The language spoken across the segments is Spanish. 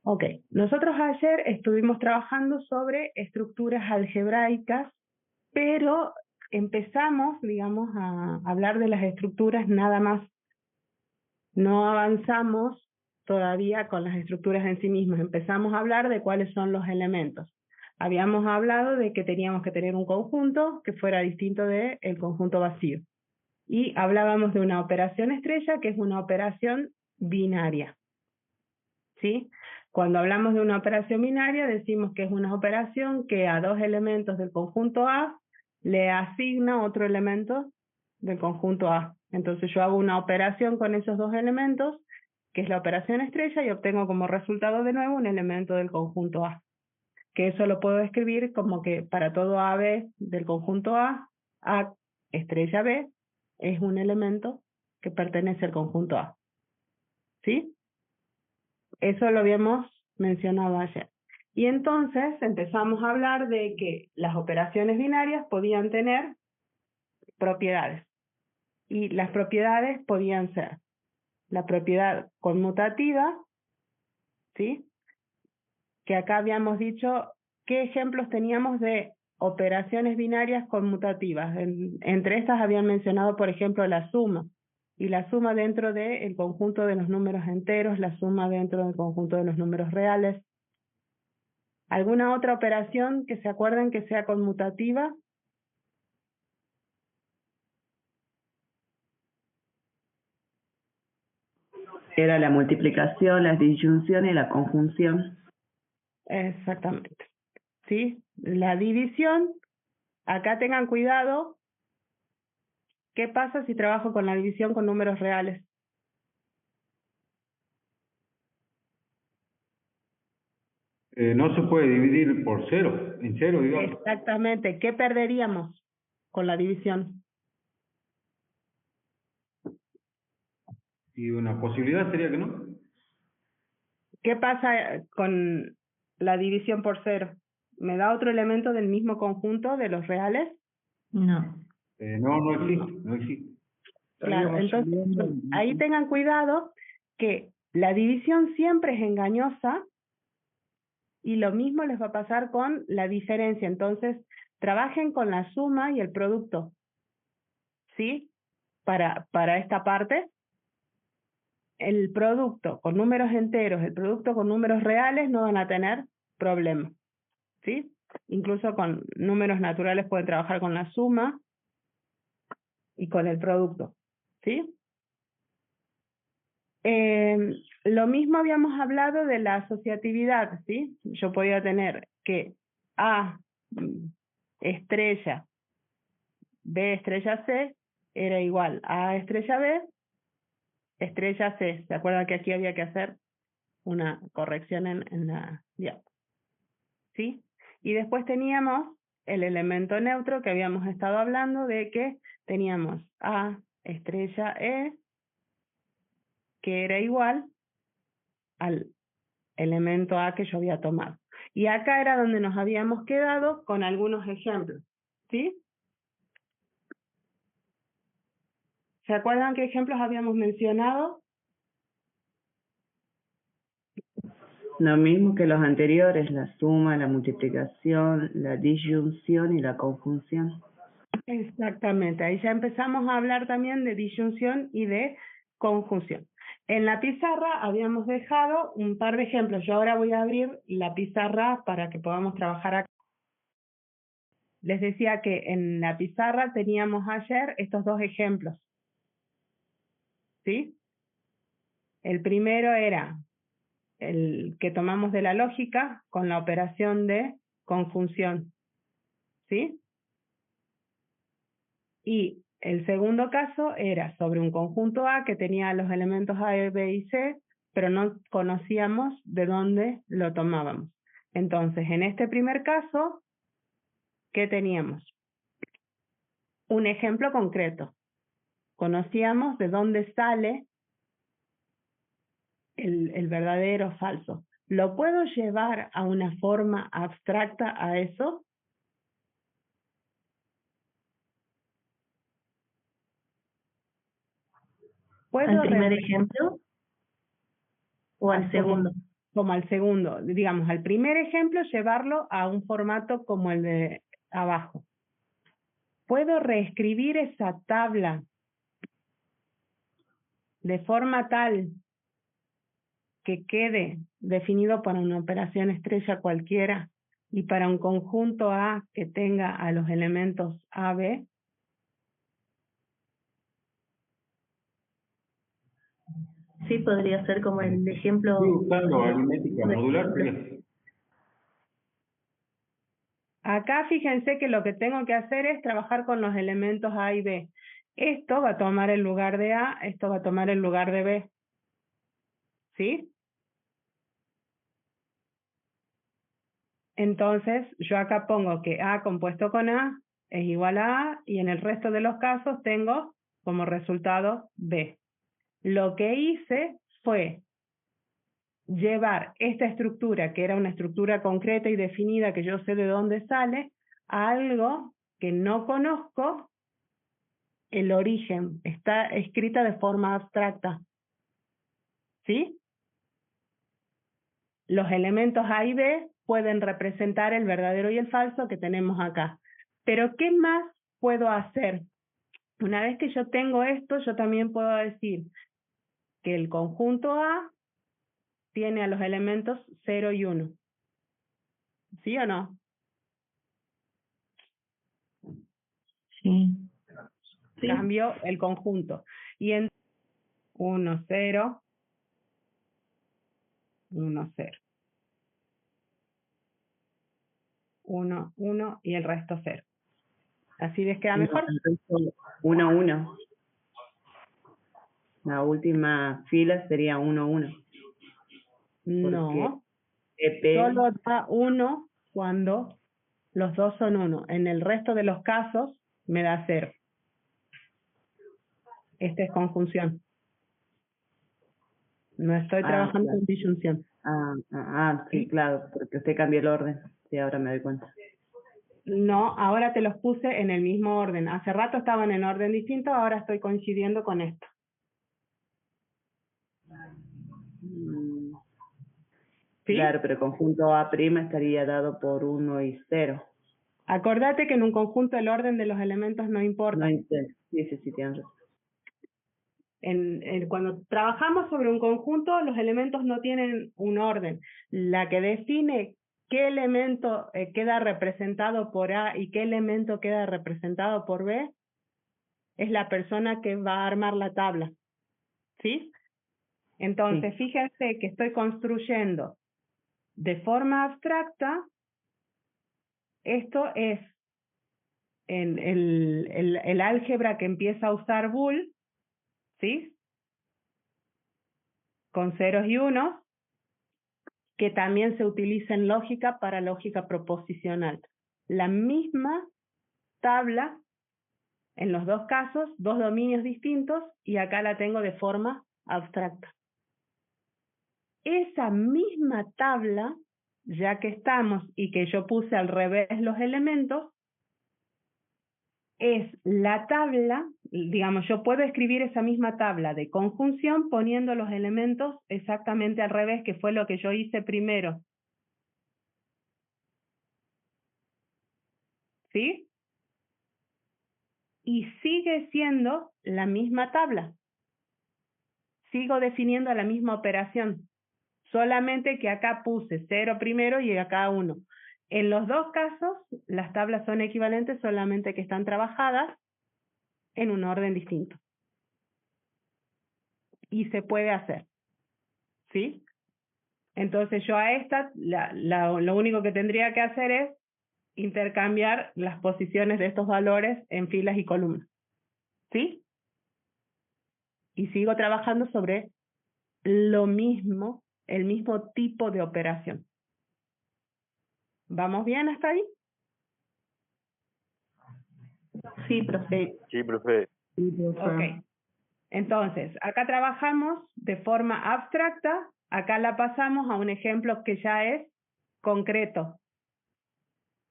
Ok, nosotros ayer estuvimos trabajando sobre estructuras algebraicas, pero empezamos, digamos, a hablar de las estructuras nada más. No avanzamos todavía con las estructuras en sí mismas. Empezamos a hablar de cuáles son los elementos. Habíamos hablado de que teníamos que tener un conjunto que fuera distinto del conjunto vacío. Y hablábamos de una operación estrella, que es una operación binaria. ¿Sí? Cuando hablamos de una operación binaria, decimos que es una operación que a dos elementos del conjunto A le asigna otro elemento del conjunto A. Entonces yo hago una operación con esos dos elementos, que es la operación estrella, y obtengo como resultado de nuevo un elemento del conjunto A. Que eso lo puedo escribir como que para todo AB del conjunto A estrella B es un elemento que pertenece al conjunto A. ¿Sí? Eso lo habíamos mencionado ayer. Y entonces empezamos a hablar de que las operaciones binarias podían tener propiedades. Y las propiedades podían ser la propiedad conmutativa, ¿sí? Que acá habíamos dicho qué ejemplos teníamos de operaciones binarias conmutativas. Entre estas habían mencionado, por ejemplo, la suma. Y la suma dentro del conjunto de los números enteros, la suma dentro del conjunto de los números reales. ¿Alguna otra operación que se acuerden que sea conmutativa? Era la multiplicación, la disyunción y la conjunción. Exactamente. ¿Sí? La división, acá tengan cuidado, ¿qué pasa si trabajo con la división con números reales? No se puede dividir por cero, en cero, digamos. Exactamente. ¿Qué perderíamos con la división? Y una posibilidad sería que no. ¿Qué pasa con la división por cero? ¿Me da otro elemento del mismo conjunto de los reales? No. No existe, no existe. Claro, entonces ahí tengan cuidado que la división siempre es engañosa y lo mismo les va a pasar con la diferencia. Entonces, trabajen con la suma y el producto, ¿sí? Para esta parte, el producto con números enteros, el producto con números reales no van a tener problema, ¿sí? Incluso con números naturales pueden trabajar con la suma y con el producto, ¿sí? Lo mismo habíamos hablado de la asociatividad, ¿sí? Yo podía tener que A estrella B estrella C era igual a estrella B estrella C. ¿Se acuerdan que aquí había que hacer una corrección en la diapositiva? ¿Sí? Y después teníamos el elemento neutro que habíamos estado hablando de que teníamos A estrella E que era igual al elemento A que yo había tomado. Y acá era donde nos habíamos quedado con algunos ejemplos, ¿sí? ¿Se acuerdan qué ejemplos habíamos mencionado? Lo mismo que los anteriores, la suma, la multiplicación, la disyunción y la conjunción. Exactamente, ahí ya empezamos a hablar también de disyunción y de conjunción. En la pizarra habíamos dejado un par de ejemplos. Yo ahora voy a abrir la pizarra para que podamos trabajar acá. Les decía que en la pizarra teníamos ayer estos dos ejemplos, ¿sí? El primero era el que tomamos de la lógica con la operación de conjunción, ¿sí? Y el segundo caso era sobre un conjunto A que tenía los elementos A, B y C, pero no conocíamos de dónde lo tomábamos. Entonces, en este primer caso, ¿qué teníamos? Un ejemplo concreto. Conocíamos de dónde sale el verdadero o falso. ¿Lo puedo llevar a una forma abstracta a eso? ¿Al primer ejemplo o al segundo? como al segundo, digamos, al primer ejemplo, llevarlo a un formato como el de abajo. Puedo reescribir esa tabla de forma tal que quede definido para una operación estrella cualquiera y para un conjunto A que tenga a los elementos A, B. Sí, podría ser como el ejemplo. Sí, usando aritmética modular, sería. Acá fíjense que lo que tengo que hacer es trabajar con los elementos A y B. Esto va a tomar el lugar de A, esto va a tomar el lugar de B. ¿Sí? Entonces, yo acá pongo que A compuesto con A es igual a A y en el resto de los casos tengo como resultado B. Lo que hice fue llevar esta estructura, que era una estructura concreta y definida, que yo sé de dónde sale, a algo que no conozco el origen. Está escrita de forma abstracta. ¿Sí? Los elementos A y B pueden representar el verdadero y el falso que tenemos acá. Pero, ¿qué más puedo hacer? Una vez que yo tengo esto, yo también puedo decir que el conjunto A tiene a los elementos 0 y 1. ¿Sí o no? Sí. Sí. Cambio el conjunto. Y en 1, 0, 1, 0. 1, 1 y el resto 0. ¿Así les queda mejor? 1, 1. La última fila sería 1, 1. No. EP... Solo da 1 cuando los dos son 1. En el resto de los casos me da 0. Esta es conjunción. No estoy trabajando claro. con disyunción. Sí, claro, porque usted cambió el orden. Sí, ahora me doy cuenta. No, ahora te los puse en el mismo orden. Hace rato estaban en orden distinto, ahora estoy coincidiendo con esto. ¿Sí? Claro, pero el conjunto A' estaría dado por 1 y 0. Acordate que en un conjunto el orden de los elementos no importa. No, sí, tienes razón. Cuando trabajamos sobre un conjunto, los elementos no tienen un orden. La que define qué elemento queda representado por A y qué elemento queda representado por B es la persona que va a armar la tabla. ¿Sí? Entonces, fíjense que estoy construyendo de forma abstracta. Esto es en el álgebra que empieza a usar Boole, ¿sí? Con ceros y unos, que también se utiliza en lógica para lógica proposicional. La misma tabla, en los dos casos, dos dominios distintos, y acá la tengo de forma abstracta. Esa misma tabla, ya que estamos y que yo puse al revés los elementos, es la tabla, digamos, yo puedo escribir esa misma tabla de conjunción poniendo los elementos exactamente al revés, que fue lo que yo hice primero. ¿Sí? Y sigue siendo la misma tabla. Sigo definiendo la misma operación. Solamente que acá puse 0 primero y acá 1. En los dos casos, las tablas son equivalentes, solamente que están trabajadas en un orden distinto. Y se puede hacer. ¿Sí? Entonces yo a esta, lo único que tendría que hacer es intercambiar las posiciones de estos valores en filas y columnas. ¿Sí? Y sigo trabajando sobre lo mismo, el mismo tipo de operación. ¿Vamos bien hasta ahí? Sí, profe. Sí, profe. Ok. Entonces, acá trabajamos de forma abstracta, acá la pasamos a un ejemplo que ya es concreto.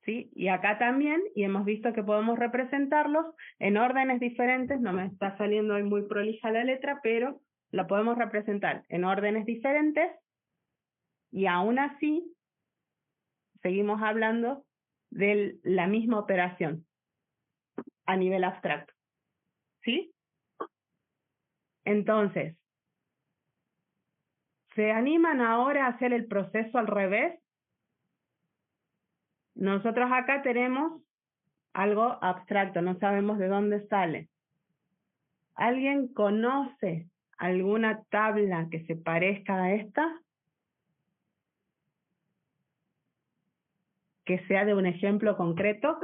¿Sí? Y acá también, y hemos visto que podemos representarlos en órdenes diferentes, no me está saliendo hoy muy prolija la letra, pero la podemos representar en órdenes diferentes Y aún así, seguimos hablando de la misma operación a nivel abstracto. ¿Sí? Entonces, ¿se animan ahora a hacer el proceso al revés? Nosotros acá tenemos algo abstracto, no sabemos de dónde sale. ¿Alguien conoce alguna tabla que se parezca a esta? Que sea de un ejemplo concreto.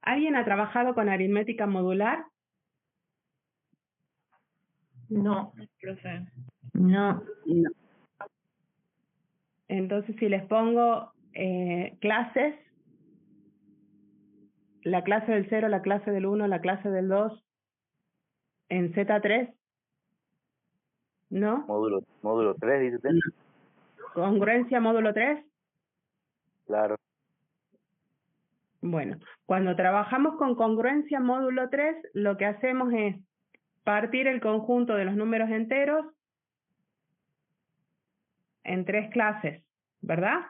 ¿Alguien ha trabajado con aritmética modular? No, Profe. no. No. Entonces, si les pongo clases, la clase del 0, la clase del 1, la clase del 2, en Z3, ¿no? Módulo 3, dice usted. Congruencia módulo 3. Claro. Bueno, cuando trabajamos con congruencia módulo 3, lo que hacemos es partir el conjunto de los números enteros en 3 clases, ¿verdad?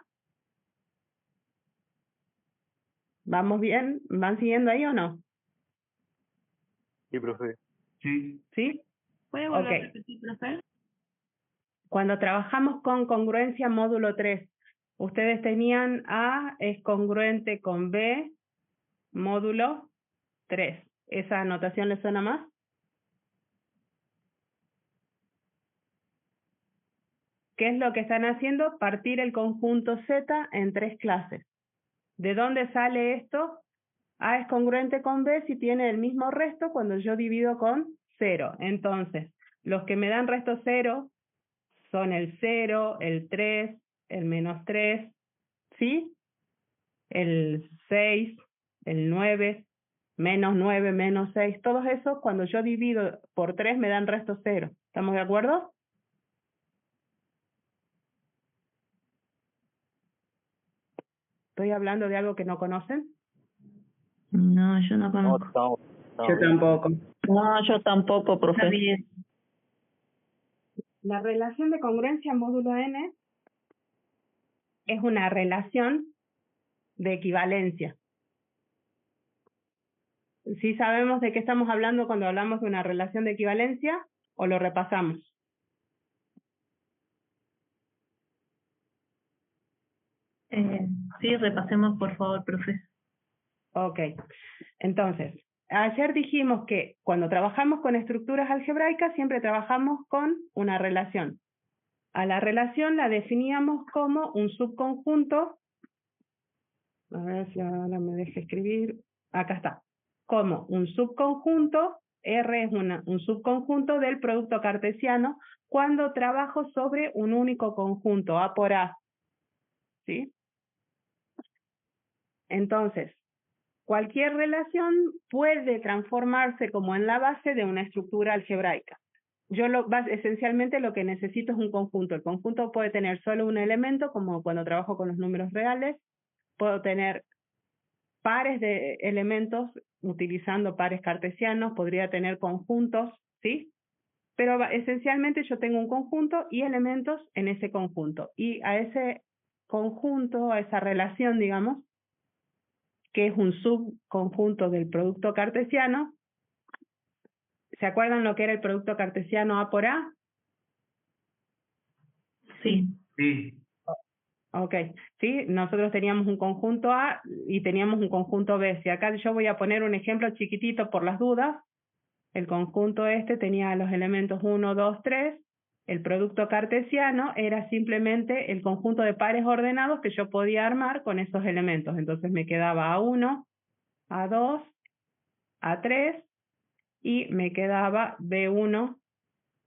¿Vamos bien? ¿Van siguiendo ahí o no? Sí, profe. Sí. ¿Sí? ¿Puede volver a Ok. repetir, profe? Cuando trabajamos con congruencia módulo 3, ustedes tenían A es congruente con B módulo 3. ¿Esa anotación les suena más? ¿Qué es lo que están haciendo? Partir el conjunto Z en 3 clases. ¿De dónde sale esto? A es congruente con B si tiene el mismo resto cuando yo divido con 0. Entonces, los que me dan resto 0 son el 0, el 3, el menos 3, ¿sí? El 6, el 9, menos 9, menos 6. Todos esos, cuando yo divido por 3, me dan resto 0. ¿Estamos de acuerdo? ¿Estoy hablando de algo que no conocen? No, yo no No, conozco. Yo bien. tampoco. No, yo tampoco, Está profe. bien. La relación de congruencia módulo n es una relación de equivalencia. ¿Sí sabemos de qué estamos hablando cuando hablamos de una relación de equivalencia o lo repasamos? Sí, repasemos, por favor, profe. Ok. Entonces, ayer dijimos que cuando trabajamos con estructuras algebraicas siempre trabajamos con una relación. A la relación la definíamos como un subconjunto. A ver si ahora me deja escribir. Acá está. Como un subconjunto, R es un subconjunto del producto cartesiano cuando trabajo sobre un único conjunto, A por A. ¿Sí? Entonces, cualquier relación puede transformarse como en la base de una estructura algebraica. Yo esencialmente lo que necesito es un conjunto. El conjunto puede tener solo un elemento, como cuando trabajo con los números reales. Puedo tener pares de elementos utilizando pares cartesianos, podría tener conjuntos, ¿sí? Pero esencialmente yo tengo un conjunto y elementos en ese conjunto. Y a ese conjunto, a esa relación, digamos, que es un subconjunto del producto cartesiano, ¿se acuerdan lo que era el producto cartesiano A por A? Sí. Sí. Ok, sí, nosotros teníamos un conjunto A y teníamos un conjunto B. Si acá yo voy a poner un ejemplo chiquitito por las dudas, el conjunto este tenía los elementos 1, 2, 3, el producto cartesiano era simplemente el conjunto de pares ordenados que yo podía armar con esos elementos. Entonces me quedaba A1, A2, A3 y me quedaba B1,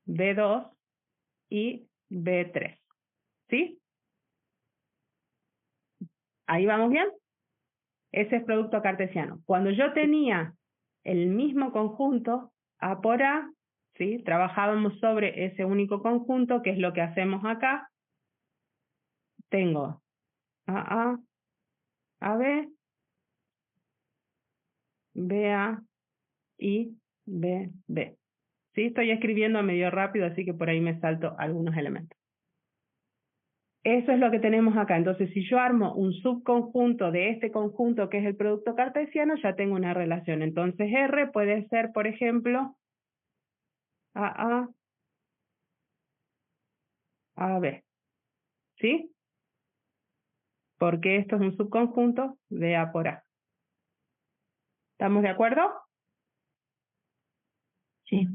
B2 y B3. ¿Sí? ¿Ahí vamos bien? Ese es producto cartesiano. Cuando yo tenía el mismo conjunto, A por A, ¿sí? Trabajábamos sobre ese único conjunto, que es lo que hacemos acá. Tengo AA, AB, BA y B, B. Sí, estoy escribiendo medio rápido, así que por ahí me salto algunos elementos. Eso es lo que tenemos acá. Entonces, si yo armo un subconjunto de este conjunto que es el producto cartesiano, ya tengo una relación. Entonces, R puede ser, por ejemplo, AA, AB. ¿Sí? Porque esto es un subconjunto de A por A. ¿Estamos de acuerdo? Sí.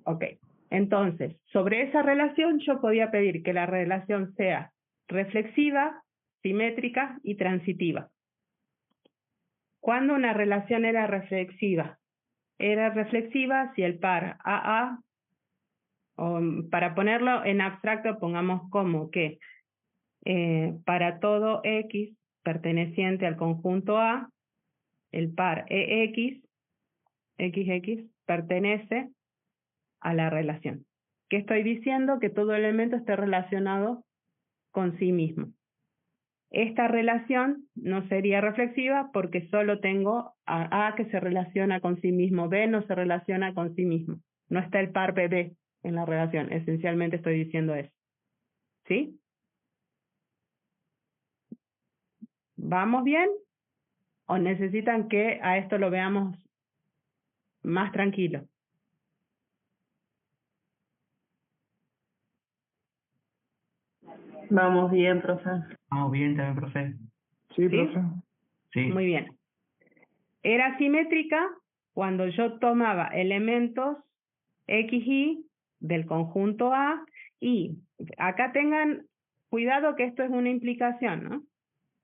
Ok. Entonces, sobre esa relación yo podía pedir que la relación sea reflexiva, simétrica y transitiva. ¿Cuándo una relación era reflexiva? Era reflexiva si el par AA, o para ponerlo en abstracto, pongamos como que para todo X perteneciente al conjunto A, el par EX, XX, pertenece a la relación. ¿Qué estoy diciendo? Que todo elemento esté relacionado con sí mismo. Esta relación no sería reflexiva porque solo tengo a A que se relaciona con sí mismo, B no se relaciona con sí mismo. No está el par BB en la relación, esencialmente estoy diciendo eso. ¿Sí? ¿Vamos bien? ¿O necesitan que a esto lo veamos más tranquilo? Vamos bien, profe. Vamos bien también, profe. Sí, ¿Sí? profe. Sí. Muy bien. Era simétrica cuando yo tomaba elementos X, Y del conjunto A y acá tengan cuidado que esto es una implicación, ¿no?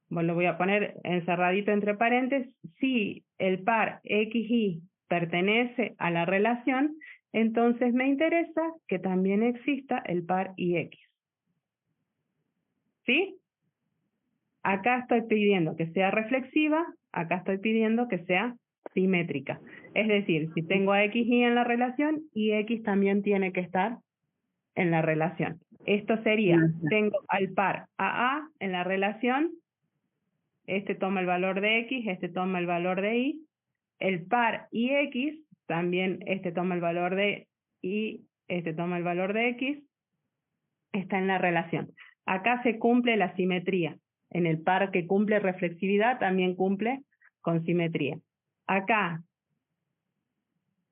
Bueno, lo voy a poner encerradito entre paréntesis. Si el par X, Y pertenece a la relación, entonces me interesa que también exista el par IX. ¿Sí? Acá estoy pidiendo que sea reflexiva, acá estoy pidiendo que sea simétrica. Es decir, si tengo a X, Y en la relación, y X también tiene que estar en la relación. Esto sería, tengo al par AA en la relación, este toma el valor de X, este toma el valor de Y, el par IX, también este toma el valor de Y, este toma el valor de X, está en la relación. Acá se cumple la simetría. En el par que cumple reflexividad también cumple con simetría. Acá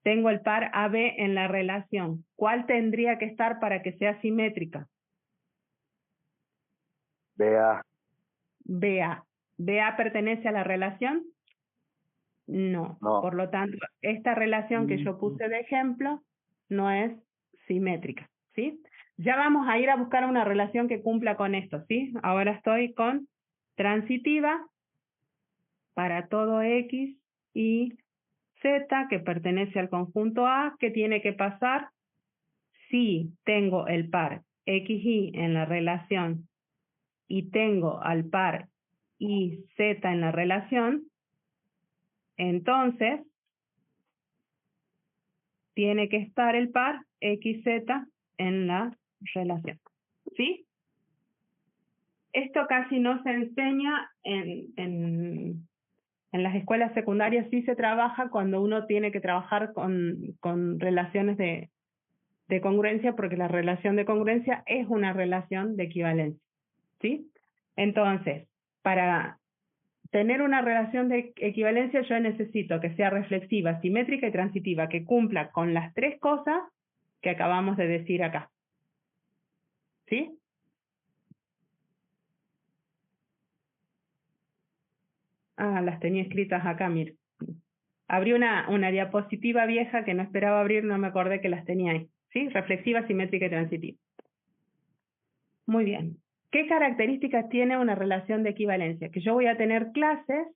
tengo el par AB en la relación. ¿Cuál tendría que estar para que sea simétrica? BA. BA. ¿BA pertenece a la relación? No. No. Por lo tanto, esta relación que yo puse de ejemplo no es simétrica, ¿sí? Ya vamos a ir a buscar una relación que cumpla con esto, ¿sí? Ahora estoy con transitiva para todo X y Z que pertenece al conjunto A. ¿Qué tiene que pasar? Si tengo el par XY en la relación y tengo al par YZ en la relación, entonces tiene que estar el par XZ en la relación. ¿Sí? Esto casi no se enseña en las escuelas secundarias, sí se trabaja cuando uno tiene que trabajar con relaciones de congruencia, porque la relación de congruencia es una relación de equivalencia. ¿Sí? Entonces, para tener una relación de equivalencia yo necesito que sea reflexiva, simétrica y transitiva, que cumpla con las tres cosas que acabamos de decir acá. ¿Sí? Ah, las tenía escritas acá, mire. Abrí una diapositiva vieja que no esperaba abrir, no me acordé que las tenía ahí. ¿Sí? Reflexiva, simétrica y transitiva. Muy bien. ¿Qué características tiene una relación de equivalencia? Que yo voy a tener clases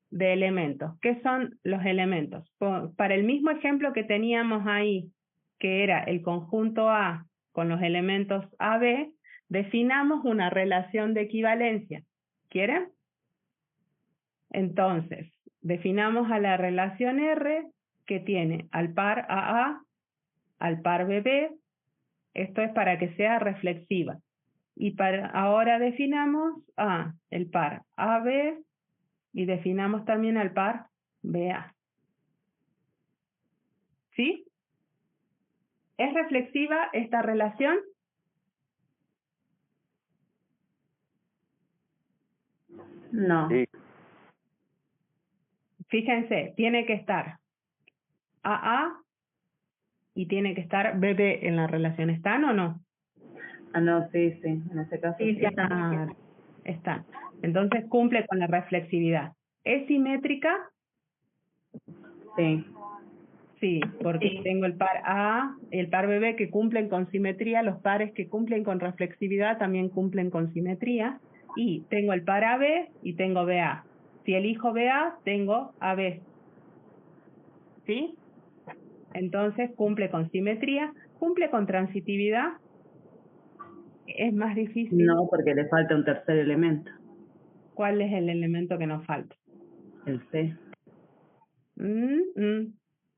de elementos. ¿Qué son los elementos? Para el mismo ejemplo que teníamos ahí, que era el conjunto A con los elementos AB, definamos una relación de equivalencia. ¿Quieren? Entonces, definamos a la relación R que tiene al par AA, al par BB, esto es para que sea reflexiva. Y ahora definamos el par AB y definamos también al par BA. ¿Sí? ¿Es reflexiva esta relación? No. Sí, Fíjense, tiene que estar AA y tiene que estar BB en la relación. ¿Están o no? Ah, no, sí, sí. En ese caso Sí, sí. sí, está. Ah, están. Entonces cumple con la reflexividad. ¿Es simétrica? Sí. Sí, porque Sí. tengo el par A, el par BB que cumplen con simetría, los pares que cumplen con reflexividad también cumplen con simetría, y tengo el par AB y tengo BA. Si elijo BA, tengo AB, ¿sí? Entonces cumple con simetría, cumple con transitividad, es más difícil. No, porque le falta un tercer elemento, ¿Cuál es el elemento que nos falta? el C.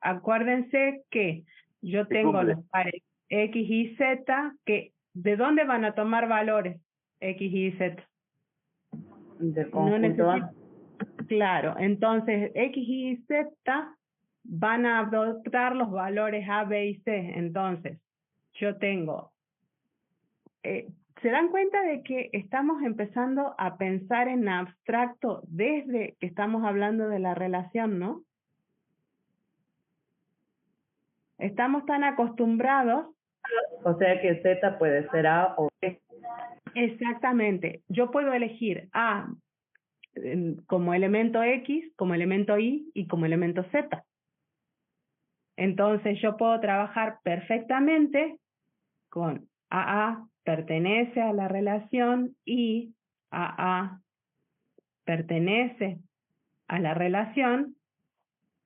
Acuérdense que yo sí tengo cumple. los pares X y Z, que ¿de dónde van a tomar valores X y Z? Del No conjunto necesito, A. claro, entonces X y Z van a adoptar los valores A, B y C. Entonces, yo tengo, ¿se dan cuenta de que estamos empezando a pensar en abstracto desde que estamos hablando de la relación, ¿no? Estamos tan acostumbrados. O sea que Z puede ser A o B. Exactamente. Yo puedo elegir A como elemento X, como elemento Y y como elemento Z. Entonces yo puedo trabajar perfectamente con AA pertenece a la relación y AA pertenece a la relación.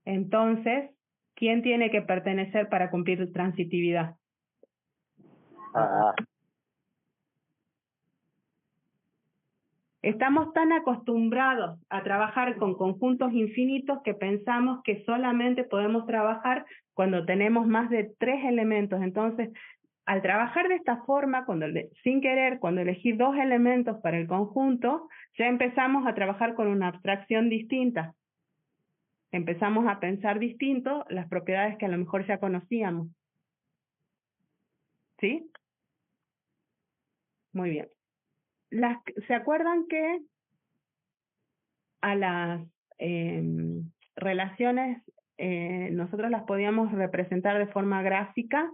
Entonces, ¿quién tiene que pertenecer para cumplir transitividad? Ah, Estamos tan acostumbrados a trabajar con conjuntos infinitos que pensamos que solamente podemos trabajar cuando tenemos más de 3 elementos. Entonces, al trabajar de esta forma, sin querer, cuando elegí 2 elementos para el conjunto, ya empezamos a trabajar con una abstracción distinta. Empezamos a pensar distinto las propiedades que a lo mejor ya conocíamos. ¿Sí? Muy bien. ¿Se acuerdan que a las relaciones nosotros las podíamos representar de forma gráfica?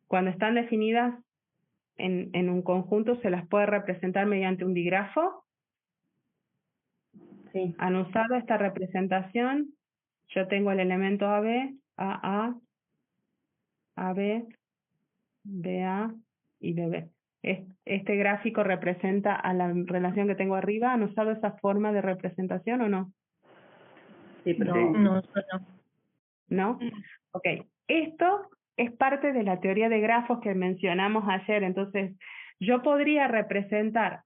Cuando están definidas en un conjunto se las puede representar mediante un dígrafo. Sí. ¿Han usado esta representación? Yo tengo el elemento AB, AA, AB, BA y BB. Este gráfico representa a la relación que tengo arriba. ¿Han usado esa forma de representación o no? Sí, pero No, no, yo no. ¿No? Ok. Esto es parte de la teoría de grafos que mencionamos ayer. Entonces, yo podría representar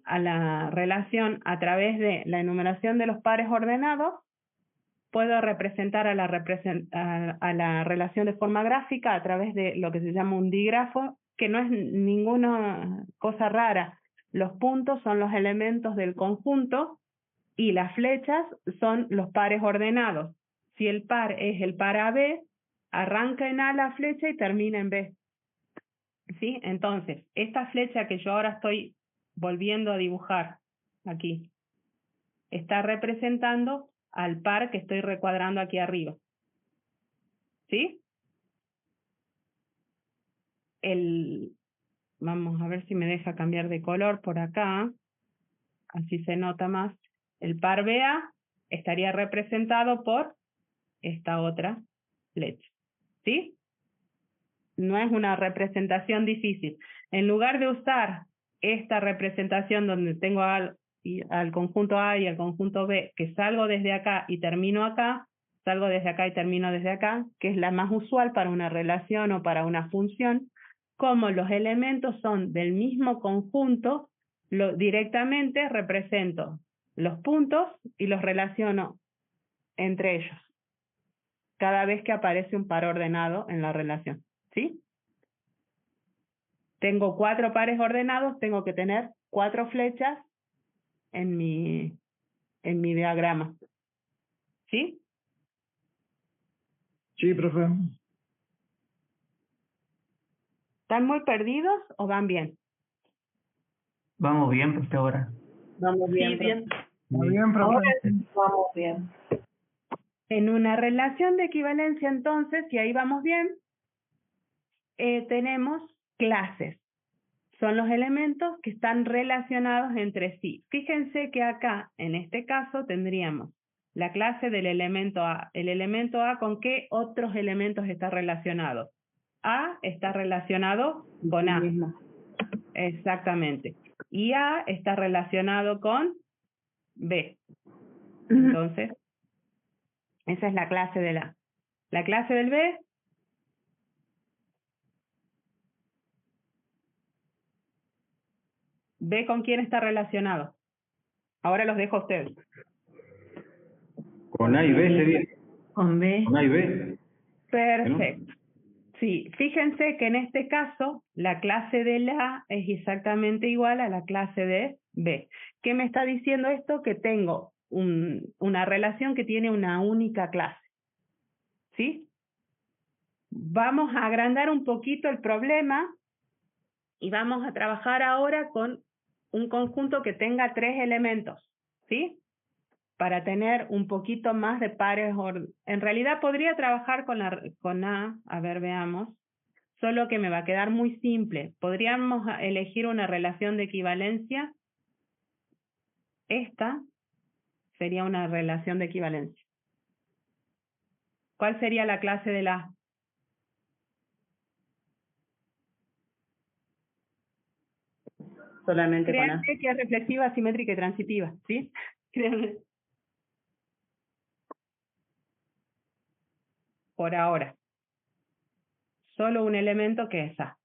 a la relación a través de la enumeración de los pares ordenados. Puedo representar a la relación de forma gráfica a través de lo que se llama un dígrafo, que no es ninguna cosa rara. Los puntos son los elementos del conjunto y las flechas son los pares ordenados. Si el par es el par AB, arranca en A la flecha y termina en B. ¿Sí? Entonces, esta flecha que yo ahora estoy volviendo a dibujar aquí, está representando al par que estoy recuadrando aquí arriba. ¿Sí? Vamos a ver si me deja cambiar de color por acá, así se nota más. El par BA estaría representado por esta otra flecha. ¿Sí? No es una representación difícil. En lugar de usar esta representación donde tengo al conjunto A y al conjunto B, que salgo desde acá y termino acá, salgo desde acá y termino desde acá, que es la más usual para una relación o para una función, como los elementos son del mismo conjunto, directamente represento los puntos y los relaciono entre ellos, cada vez que aparece un par ordenado en la relación. ¿Sí? Tengo 4 pares ordenados, tengo que tener 4 flechas en mi diagrama. ¿Sí? Sí, profe. ¿Están muy perdidos o van bien? Vamos bien, profe, ahora. Vamos bien, Sí, bien. Muy bien, profe. Ahora vamos bien. En una relación de equivalencia, entonces, y ahí vamos bien, tenemos clases. Son los elementos que están relacionados entre sí. Fíjense que acá, en este caso, tendríamos la clase del elemento A. ¿El elemento A con qué otros elementos está relacionado? A está relacionado con A. Mismo. Exactamente. Y A está relacionado con B. Entonces, esa es la clase del A. La clase del B, ¿B con quién está relacionado? Ahora los dejo a ustedes. Con A y B sería. Con B. Con A y B. Perfecto. Sí, fíjense que en este caso la clase de A es exactamente igual a la clase de B. ¿Qué me está diciendo esto? Que tengo una relación que tiene una única clase. ¿Sí? Vamos a agrandar un poquito el problema y vamos a trabajar ahora con un conjunto que tenga 3 elementos. ¿Sí? Para tener un poquito más de pares. En realidad podría trabajar con A ver, veamos. Solo que me va a quedar muy simple. Podríamos elegir una relación de equivalencia. Esta sería una relación de equivalencia. ¿Cuál sería la clase de la A? Solamente con A. Créanme que es reflexiva, simétrica y transitiva, ¿sí? Créanme. Por ahora. Solo un elemento que es A.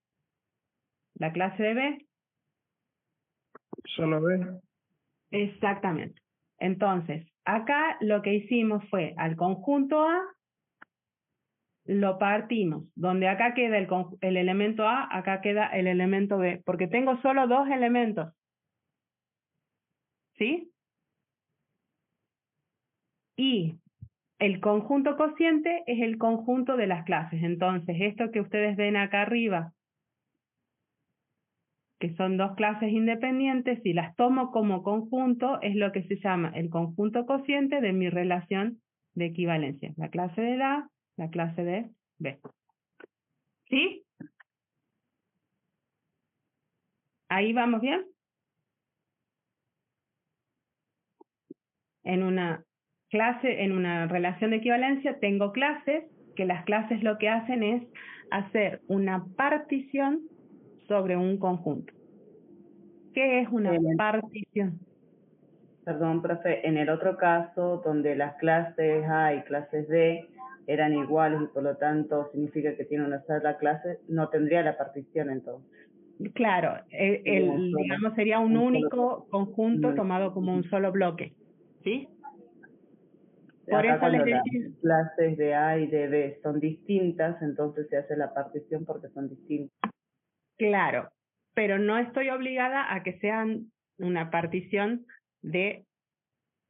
La clase de B. Solo B. Exactamente. Entonces, acá lo que hicimos fue al conjunto A lo partimos. Donde acá queda el elemento A, acá queda el elemento B, porque tengo solo 2 elementos. ¿Sí? Y el conjunto cociente es el conjunto de las clases. Entonces, esto que ustedes ven acá arriba, que son 2 clases independientes, si las tomo como conjunto, es lo que se llama el conjunto cociente de mi relación de equivalencia. La clase de A, la clase de B. ¿Sí? ¿Ahí vamos bien? En una clase, en una relación de equivalencia, tengo clases, que las clases lo que hacen es hacer una partición sobre un conjunto. ¿Qué es una partición? Perdón, profe, en el otro caso, donde las clases A y clases B eran iguales y por lo tanto significa que tiene una sola clase, no tendría la partición entonces. Claro, digamos sería un único conjunto tomado como un solo bloque, ¿sí? Por Acá eso les cuando las decía, clases de A y de B son distintas, entonces se hace la partición porque son distintas. claro, pero no estoy obligada a que sean una partición de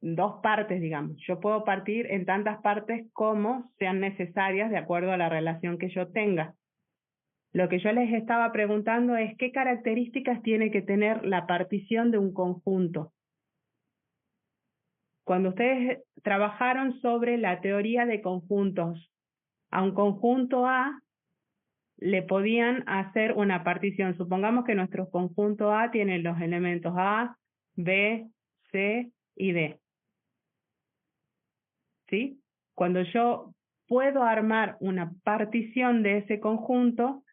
2 partes, digamos. Yo puedo partir en tantas partes como sean necesarias de acuerdo a la relación que yo tenga. Lo que yo les estaba preguntando es qué características tiene que tener la partición de un conjunto. Cuando ustedes trabajaron sobre la teoría de conjuntos, a un conjunto A le podían hacer una partición. Supongamos que nuestro conjunto A tiene los elementos A, B, C y D. ¿Sí? Cuando yo puedo armar una partición de ese conjunto,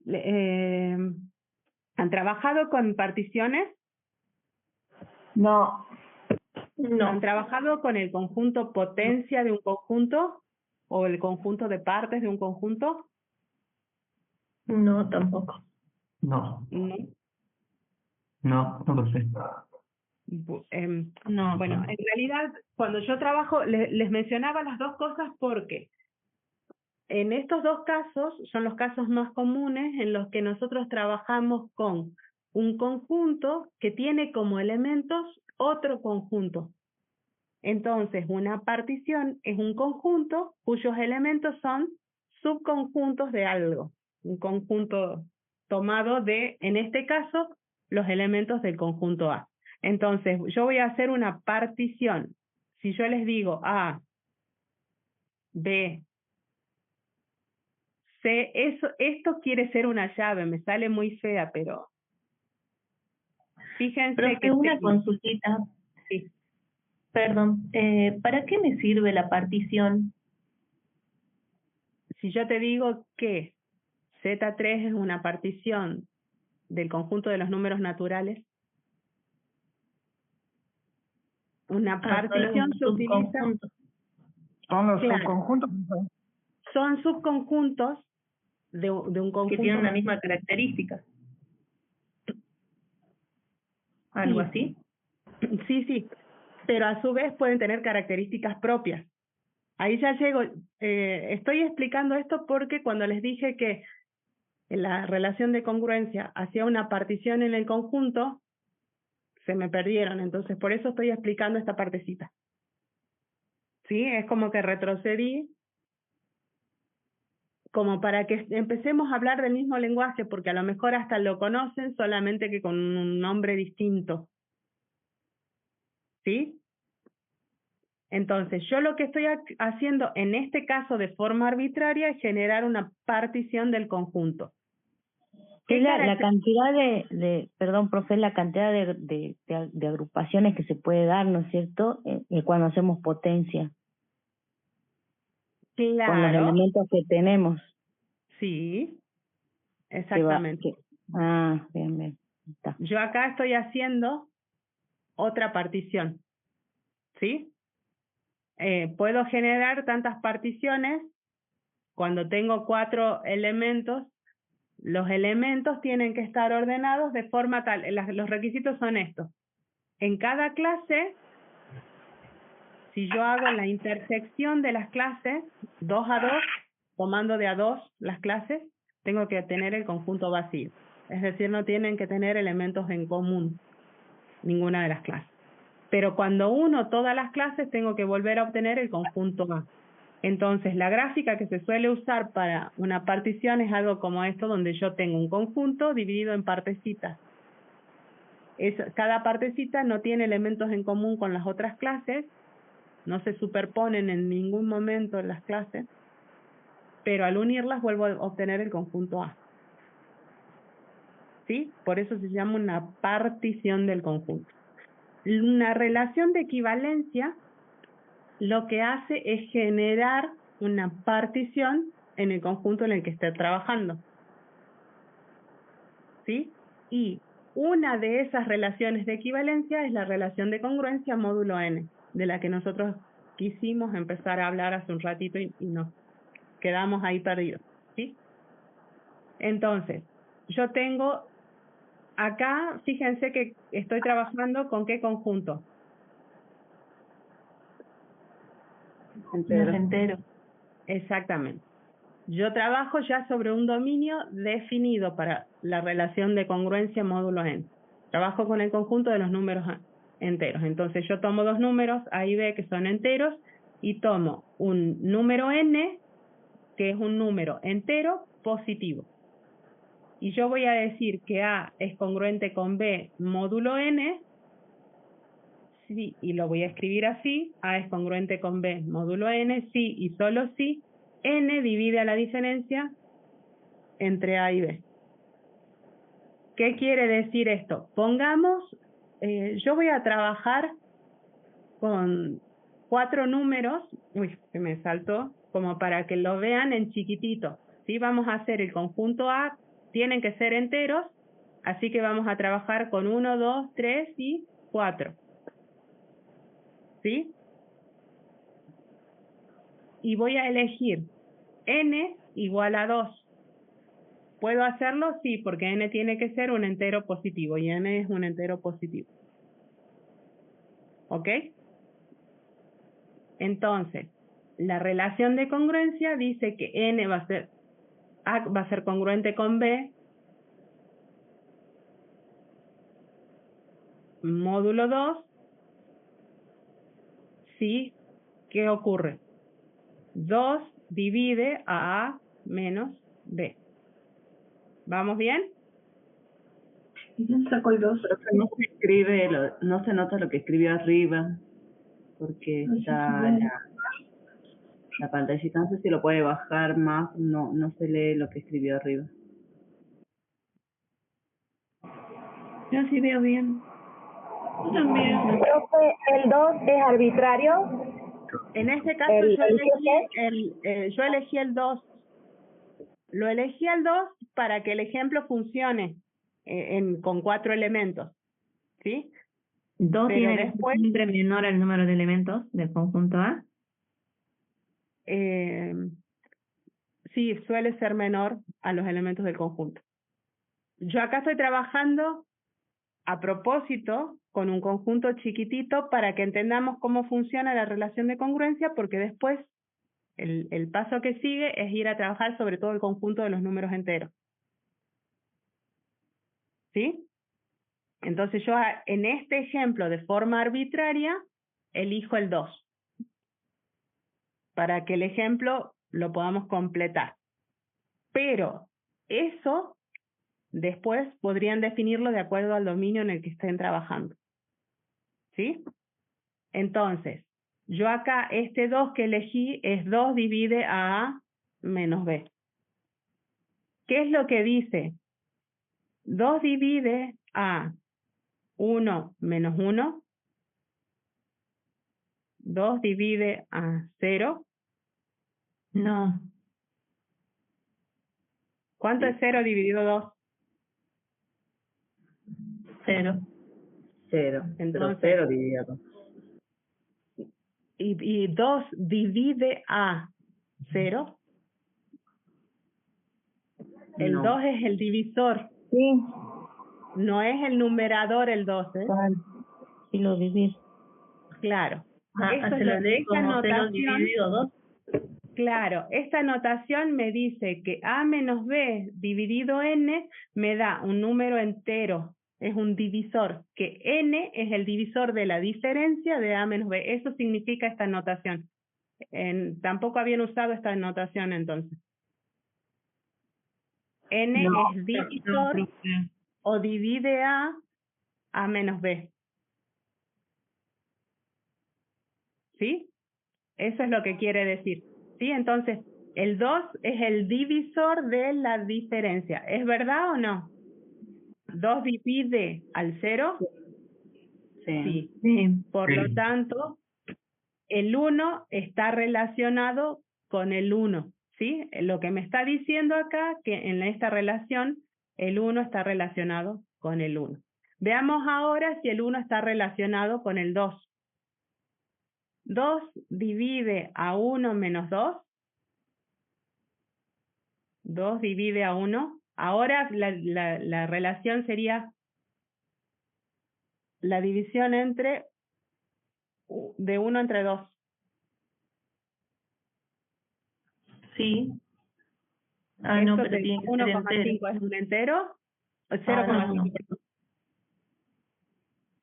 ¿han trabajado con particiones? No. ¿Han No, trabajado con el conjunto potencia de un conjunto o el conjunto de partes de un conjunto? no tampoco. No, No. no, profe. No. Bueno, en realidad, cuando yo trabajo, les mencionaba las 2 cosas porque en estos 2 casos son los casos más comunes en los que nosotros trabajamos con un conjunto que tiene como elementos otro conjunto. Entonces, una partición es un conjunto cuyos elementos son subconjuntos de algo. Un conjunto tomado de, en este caso, los elementos del conjunto A. Entonces, yo voy a hacer una partición. Si yo les digo A, B, C, esto quiere ser una llave, me sale muy fea, pero fíjense Profe, que una consultita. sí, Perdón, ¿para qué me sirve la partición? si yo te digo que Z3 es una partición del conjunto de los números naturales, una Solo es partición un se utiliza, subconjunto. Son los claro, subconjuntos. son subconjuntos de un Que conjunto tienen una más. misma característica. ¿Algo Sí, así? sí, sí, pero a su vez pueden tener características propias. Ahí ya llego, estoy explicando esto porque cuando les dije que la relación de congruencia hacía una partición en el conjunto, se me perdieron, entonces por eso estoy explicando esta partecita. ¿Sí? Es como que retrocedí, como para que empecemos a hablar del mismo lenguaje, porque a lo mejor hasta lo conocen, solamente que con un nombre distinto. ¿Sí? Entonces, yo lo que estoy haciendo en este caso de forma arbitraria es generar una partición del conjunto. Es la cantidad perdón, profe, la cantidad de agrupaciones que se puede dar, ¿no es cierto? Cuando hacemos potencia. Claro. Con los elementos que tenemos. Sí, exactamente. Bien, bien. Está. Yo acá estoy haciendo otra partición. ¿Sí? Puedo generar tantas particiones cuando tengo 4 elementos. Los elementos tienen que estar ordenados de forma tal, los requisitos son estos. En cada clase, si yo hago la intersección de las clases, 2 a 2, tomando de a 2 las clases, tengo que tener el conjunto vacío. Es decir, no tienen que tener elementos en común, ninguna de las clases. Pero cuando uno todas las clases, tengo que volver a obtener el conjunto A. Entonces, la gráfica que se suele usar para una partición es algo como esto, donde yo tengo un conjunto dividido en partecitas. Cada partecita no tiene elementos en común con las otras clases, no se superponen en ningún momento en las clases, pero al unirlas vuelvo a obtener el conjunto A. ¿Sí? Por eso se llama una partición del conjunto. Una relación de equivalencia lo que hace es generar una partición en el conjunto en el que esté trabajando. ¿Sí? Y una de esas relaciones de equivalencia es la relación de congruencia módulo n, de la que nosotros quisimos empezar a hablar hace un ratito y nos quedamos ahí perdidos. ¿Sí? Entonces, yo tengo acá, fíjense que estoy trabajando con qué conjunto. Los enteros. Exactamente. Yo trabajo ya sobre un dominio definido para la relación de congruencia módulo n. Trabajo con el conjunto de los números enteros. Entonces yo tomo 2 números, A y B, que son enteros, y tomo un número n, que es un número entero positivo. Y yo voy a decir que A es congruente con B módulo n, sí, y lo voy a escribir así: A es congruente con B módulo n, sí y solo sí, n divide a la diferencia entre A y B. ¿Qué quiere decir esto? Pongamos, yo voy a trabajar con 4 números, se me saltó, como para que lo vean en chiquitito. ¿Sí? Vamos a hacer el conjunto A, tienen que ser enteros, así que vamos a trabajar con 1, 2, 3 y 4. ¿Sí? Y voy a elegir n igual a 2. ¿Puedo hacerlo? Sí, porque n tiene que ser un entero positivo y n es un entero positivo. ¿Ok? Entonces, la relación de congruencia dice que n va a ser congruente con b módulo 2 así, ¿qué ocurre? 2 divide a A menos B. ¿Vamos bien? ¿Quién sacó el 2? No se escribe, no se nota lo que escribió arriba, porque está la pantallita, no sé si lo puede bajar más, no se lee lo que escribió arriba. Yo sí veo bien. También. Profe, ¿el 2 es arbitrario? En este caso yo elegí el 2. Lo elegí el 2 para que el ejemplo funcione con 4 elementos. ¿Sí? 2 Pero tiene después, siempre menor al número de elementos del conjunto A. sí, suele ser menor a los elementos del conjunto. Yo acá estoy trabajando a propósito con un conjunto chiquitito para que entendamos cómo funciona la relación de congruencia, porque después el paso que sigue es ir a trabajar sobre todo el conjunto de los números enteros. ¿Sí? Entonces yo en este ejemplo de forma arbitraria elijo el 2 para que el ejemplo lo podamos completar. Pero eso después podrían definirlo de acuerdo al dominio en el que estén trabajando. ¿Sí? Entonces, yo acá este 2 que elegí es 2 divide a A menos B. ¿Qué es lo que dice? 2 divide a 1 menos 1. 2 divide a 0. No. ¿Cuánto es 0 dividido 2? 0. 0. Entonces, 0 dividido 2. Y 2 divide a 0. El 2 es el divisor. Sí, No es el numerador el 2, ¿eh? claro. Sí lo viví. Claro. Se lo lee como 0 dividido 2. Claro, esta notación me dice que A menos B dividido N me da un número entero, es un divisor, que N es el divisor de la diferencia de A menos B. Eso significa esta notación. Tampoco habían usado esta notación entonces. N es divisor o divide A menos B. ¿Sí? Eso es lo que quiere decir. ¿Sí? Entonces, el 2 es el divisor de la diferencia. ¿Es verdad o no? 2 divide al 0. Sí. Sí. Por lo tanto, el 1 está relacionado con el 1. ¿Sí? Lo que me está diciendo acá, que en esta relación, el 1 está relacionado con el 1. Veamos ahora si el 1 está relacionado con el 2. 2 divide a 1 menos 2. 2 divide a 1. Ahora la relación sería la división de 1 entre 2. Sí. Esto pero de tiene que ser 1,5 es un entero. 0,5.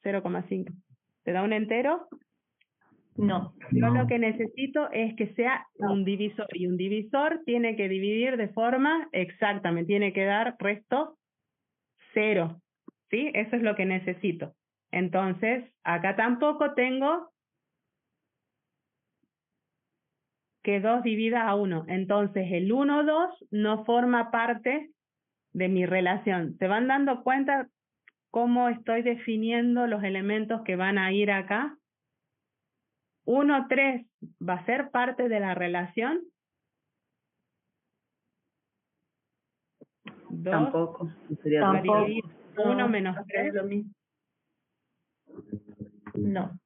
0,5. ¿Te da un entero? No. Yo lo que necesito es que sea un divisor, y un divisor tiene que dividir de forma exacta, me tiene que dar resto 0. ¿Sí? Eso es lo que necesito. Entonces, acá tampoco tengo que 2 divida a 1. Entonces, el 1, 2 no forma parte de mi relación. ¿Se van dando cuenta cómo estoy definiendo los elementos que van a ir acá? 1, 3 va a ser parte de la relación. 2 Tampoco. Sería va a 2. dividir 1 menos 3. Es lo mismo. No.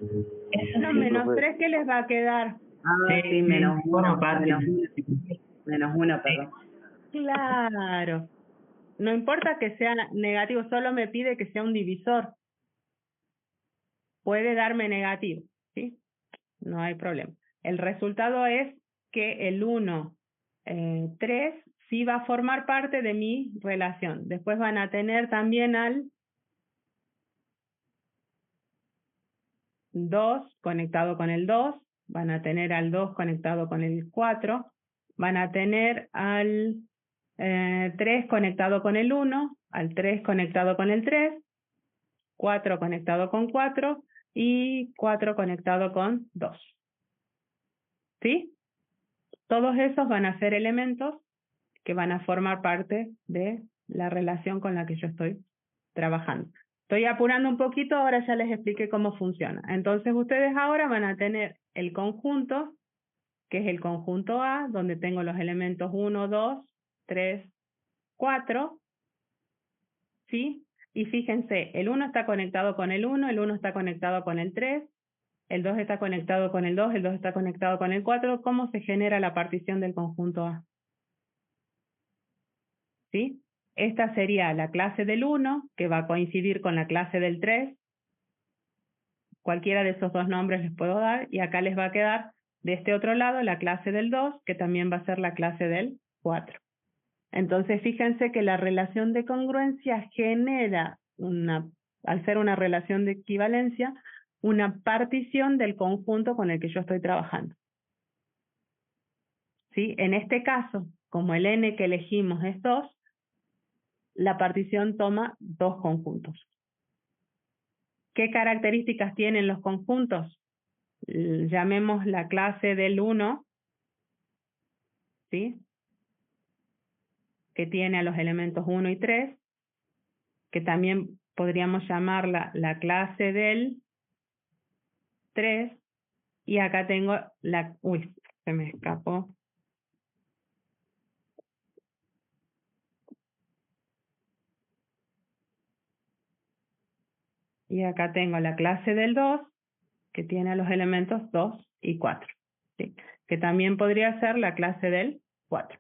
1 menos 3, ¿qué les va a quedar? Sí, menos 1. Forma parte. Menos 1, perdón. Claro. No importa que sea negativo, solo me pide que sea un divisor. Puede darme negativo, ¿sí? No hay problema. El resultado es que el 1, 3 sí va a formar parte de mi relación. Después van a tener también al 2 conectado con el 2, van a tener al 2 conectado con el 4, van a tener al 3 conectado con el 1, al 3 conectado con el 3, 4 conectado con 4 y 4 conectado con 2. ¿Sí? Todos esos van a ser elementos que van a formar parte de la relación con la que yo estoy trabajando. Estoy apurando un poquito, ahora ya les expliqué cómo funciona. Entonces ustedes ahora van a tener el conjunto, que es el conjunto A, donde tengo los elementos 1, 2, 3, 4, ¿sí? Y fíjense, el 1 está conectado con el 1, el 1 está conectado con el 3, el 2 está conectado con el 2, el 2 está conectado con el 4. ¿Cómo se genera la partición del conjunto A? ¿Sí? Esta sería la clase del 1, que va a coincidir con la clase del 3. Cualquiera de esos dos nombres les puedo dar, y acá les va a quedar de este otro lado la clase del 2, que también va a ser la clase del 4. Entonces, fíjense que la relación de congruencia genera, al ser una relación de equivalencia, una partición del conjunto con el que yo estoy trabajando. ¿Sí? En este caso, como el n que elegimos es 2, la partición toma dos conjuntos. ¿Qué características tienen los conjuntos? Llamemos la clase del 1, ¿sí? Que tiene a los elementos 1 y 3, que también podríamos llamarla la clase del 3, y acá tengo la... Uy, se me escapó. Y acá tengo la clase del 2, que tiene a los elementos 2 y 4, ¿sí? Que también podría ser la clase del 4.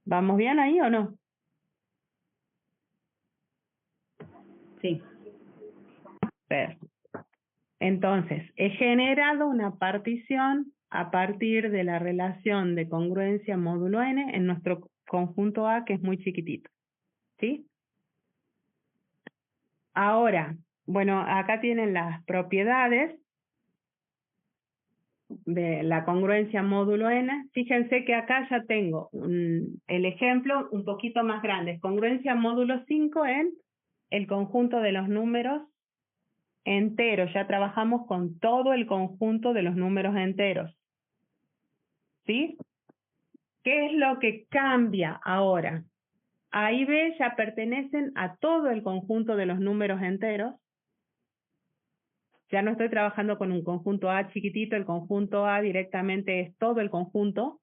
¿Vamos bien ahí o no? Sí. Perfecto. Entonces, he generado una partición a partir de la relación de congruencia módulo n en nuestro conjunto A, que es muy chiquitito. ¿Sí? Ahora, bueno, acá tienen las propiedades de la congruencia módulo n. Fíjense que acá ya tengo el ejemplo un poquito más grande. Congruencia módulo 5 en el conjunto de los números enteros. Ya trabajamos con todo el conjunto de los números enteros. ¿Sí? ¿Qué es lo que cambia ahora? A y B ya pertenecen a todo el conjunto de los números enteros. Ya no estoy trabajando con un conjunto A chiquitito, el conjunto A directamente es todo el conjunto.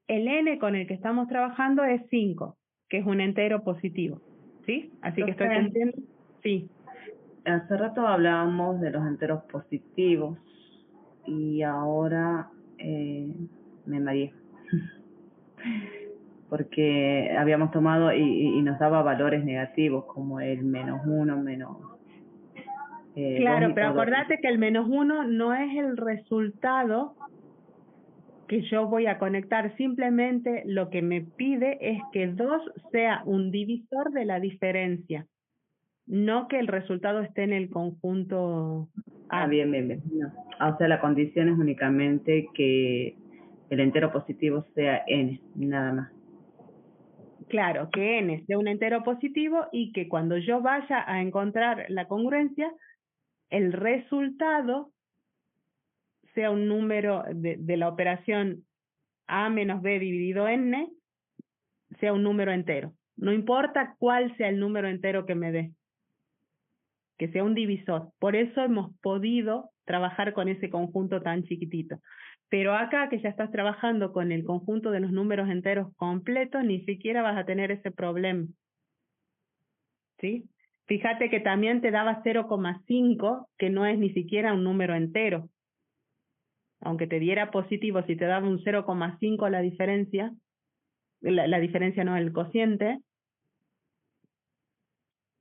El n con el que estamos trabajando es 5, que es un entero positivo. ¿Sí? Así que estoy cumpliendo. Sí. Hace rato hablábamos de los enteros positivos y ahora me mareé. Porque habíamos tomado y nos daba valores negativos como el -1, menos... Claro, pero acordate que el -1 no es el resultado que yo voy a conectar, simplemente lo que me pide es que 2 sea un divisor de la diferencia, no que el resultado esté en el conjunto A. Bien. No. O sea, la condición es únicamente que el entero positivo sea n, nada más. Claro, que n sea un entero positivo y que cuando yo vaya a encontrar la congruencia, el resultado sea un número de la operación A menos B dividido n, sea un número entero. No importa cuál sea el número entero que me dé, que sea un divisor. Por eso hemos podido trabajar con ese conjunto tan chiquitito. Pero acá que ya estás trabajando con el conjunto de los números enteros completos, ni siquiera vas a tener ese problema. ¿Sí? Fíjate que también te daba 0,5, que no es ni siquiera un número entero. Aunque te diera positivo, si te daba un 0,5 la diferencia, la diferencia no, el cociente,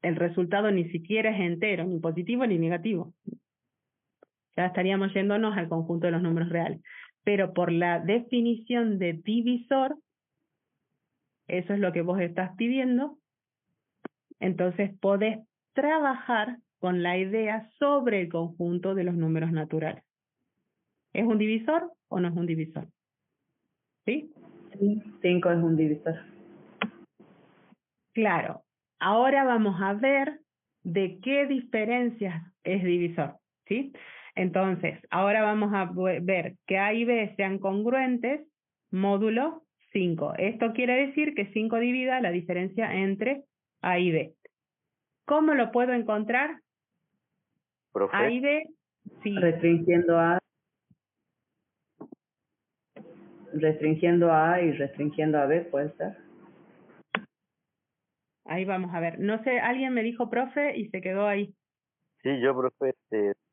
el resultado ni siquiera es entero, ni positivo ni negativo. Ya estaríamos yéndonos al conjunto de los números reales. Pero por la definición de divisor, eso es lo que vos estás pidiendo, entonces podés trabajar con la idea sobre el conjunto de los números naturales. ¿Es un divisor o no es un divisor? ¿Sí? Sí, 5 es un divisor. Claro. Ahora vamos a ver de qué diferencias es divisor, ¿sí? Entonces, ahora vamos a ver que A y B sean congruentes, módulo 5. Esto quiere decir que 5 divida la diferencia entre A y B. ¿Cómo lo puedo encontrar? Profe, A y B, sí. Restringiendo A y restringiendo a B, puede ser. Ahí vamos a ver. No sé, alguien me dijo profe y se quedó ahí. sí, yo, profe,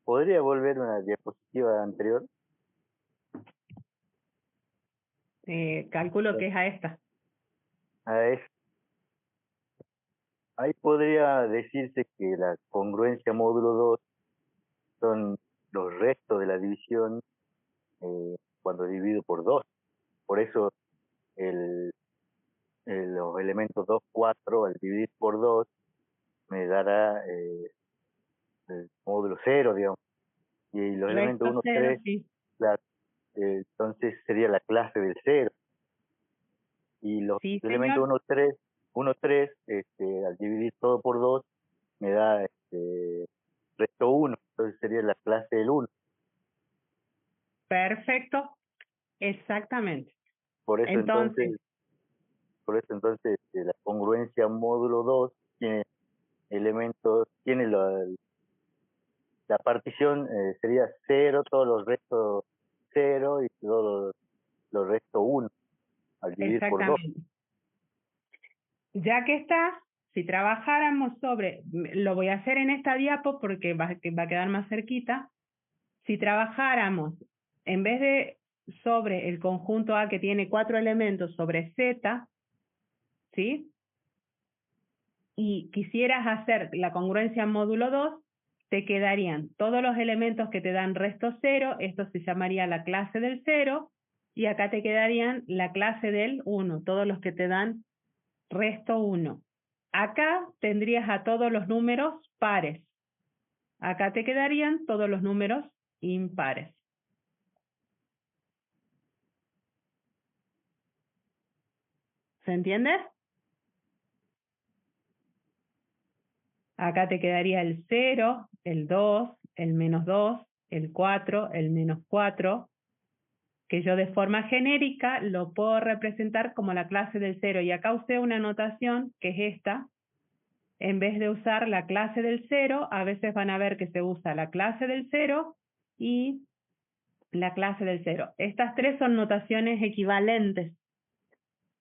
¿podría volver una diapositiva anterior? Calculo que es a esta. Es, ahí podría decirse que la congruencia módulo 2 son los restos de la división cuando divido por 2. Por eso los elementos 2, 4, al dividir por 2, me dará el módulo 0, digamos. Y los elementos Resto 1, cero, 3, sí. entonces sería la clase del 0. Y los Sí, elementos señor. 1, 3, al dividir todo por 2, me da resto 1. Entonces sería la clase del 1. Perfecto. Exactamente. Por eso Entonces, entonces la congruencia módulo 2 tiene elementos, tiene la partición sería 0, todos los restos 0 y todos los restos 1 al dividir por 2. exactamente. Ya que está, si trabajáramos sobre, lo voy a hacer en esta diapo porque va a quedar más cerquita. Si trabajáramos, en vez de sobre el conjunto A que tiene 4 elementos sobre Z, ¿sí? Y quisieras hacer la congruencia módulo 2, te quedarían todos los elementos que te dan resto 0, esto se llamaría la clase del 0, y acá te quedarían la clase del 1, todos los que te dan resto 1. Acá tendrías a todos los números pares. Acá te quedarían todos los números impares. ¿Se entiende? Acá te quedaría el 0, el 2, el menos 2, el 4, el menos 4, que yo de forma genérica lo puedo representar como la clase del 0. Y acá usé una notación, que es esta. En vez de usar la clase del 0, a veces van a ver que se usa la clase del 0 y la clase del 0. Estas tres son notaciones equivalentes.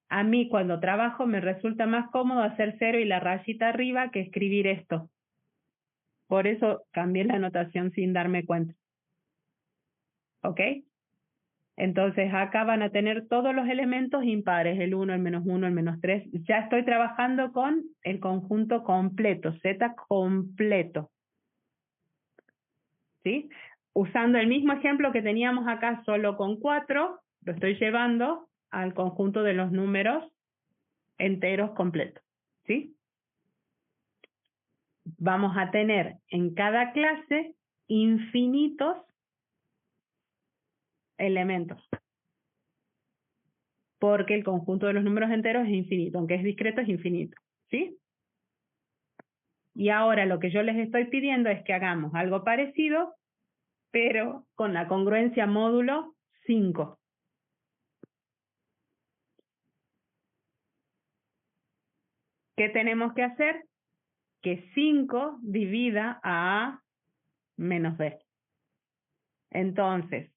A mí cuando trabajo me resulta más cómodo hacer 0 y la rayita arriba que escribir esto. Por eso cambié la notación sin darme cuenta. ¿Ok? Entonces acá van a tener todos los elementos impares, el 1, el menos 1, el menos 3. Ya estoy trabajando con el conjunto completo, Z completo. ¿Sí? Usando el mismo ejemplo que teníamos acá solo con 4, lo estoy llevando al conjunto de los números enteros completos. ¿Sí? Vamos a tener en cada clase infinitos elementos. Porque el conjunto de los números enteros es infinito, aunque es discreto es infinito, ¿sí? Y ahora lo que yo les estoy pidiendo es que hagamos algo parecido, pero con la congruencia módulo 5. ¿Qué tenemos que hacer? Que 5 divida a menos b. Entonces,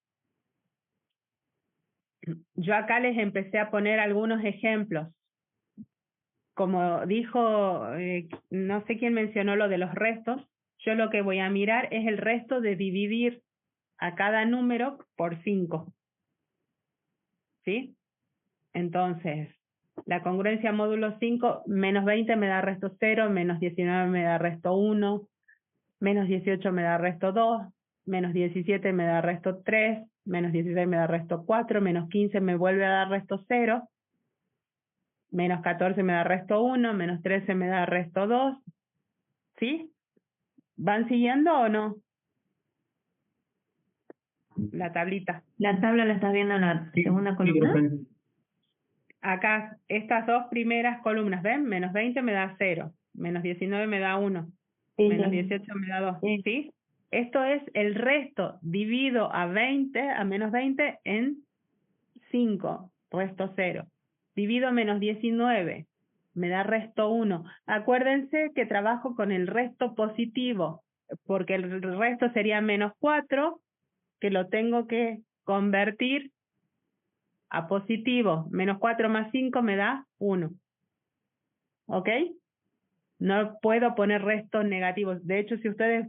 yo acá les empecé a poner algunos ejemplos. Como dijo, no sé quién mencionó lo de los restos, yo lo que voy a mirar es el resto de dividir a cada número por 5. ¿Sí? Entonces, la congruencia módulo 5, menos 20 me da resto 0, menos 19 me da resto 1, menos 18 me da resto 2, menos 17 me da resto 3, menos 16 me da resto 4, menos 15 me vuelve a dar resto 0, menos 14 me da resto 1, menos 13 me da resto 2, ¿sí? ¿Van siguiendo o no? La tablita. ¿La tabla la estás viendo en la Sí, segunda sí, columna? profe. Acá, estas dos primeras columnas, ¿ven? Menos 20 me da 0, menos 19 me da 1, Sí, menos sí. 18 me da 2, Sí. ¿sí? Esto es el resto dividido a 20, a menos 20 en 5, resto 0. Divido menos 19, me da resto 1. Acuérdense que trabajo con el resto positivo, porque el resto sería menos 4, que lo tengo que convertir a positivo. Menos 4 más 5 me da 1. ¿Ok? No puedo poner restos negativos. De hecho, si ustedes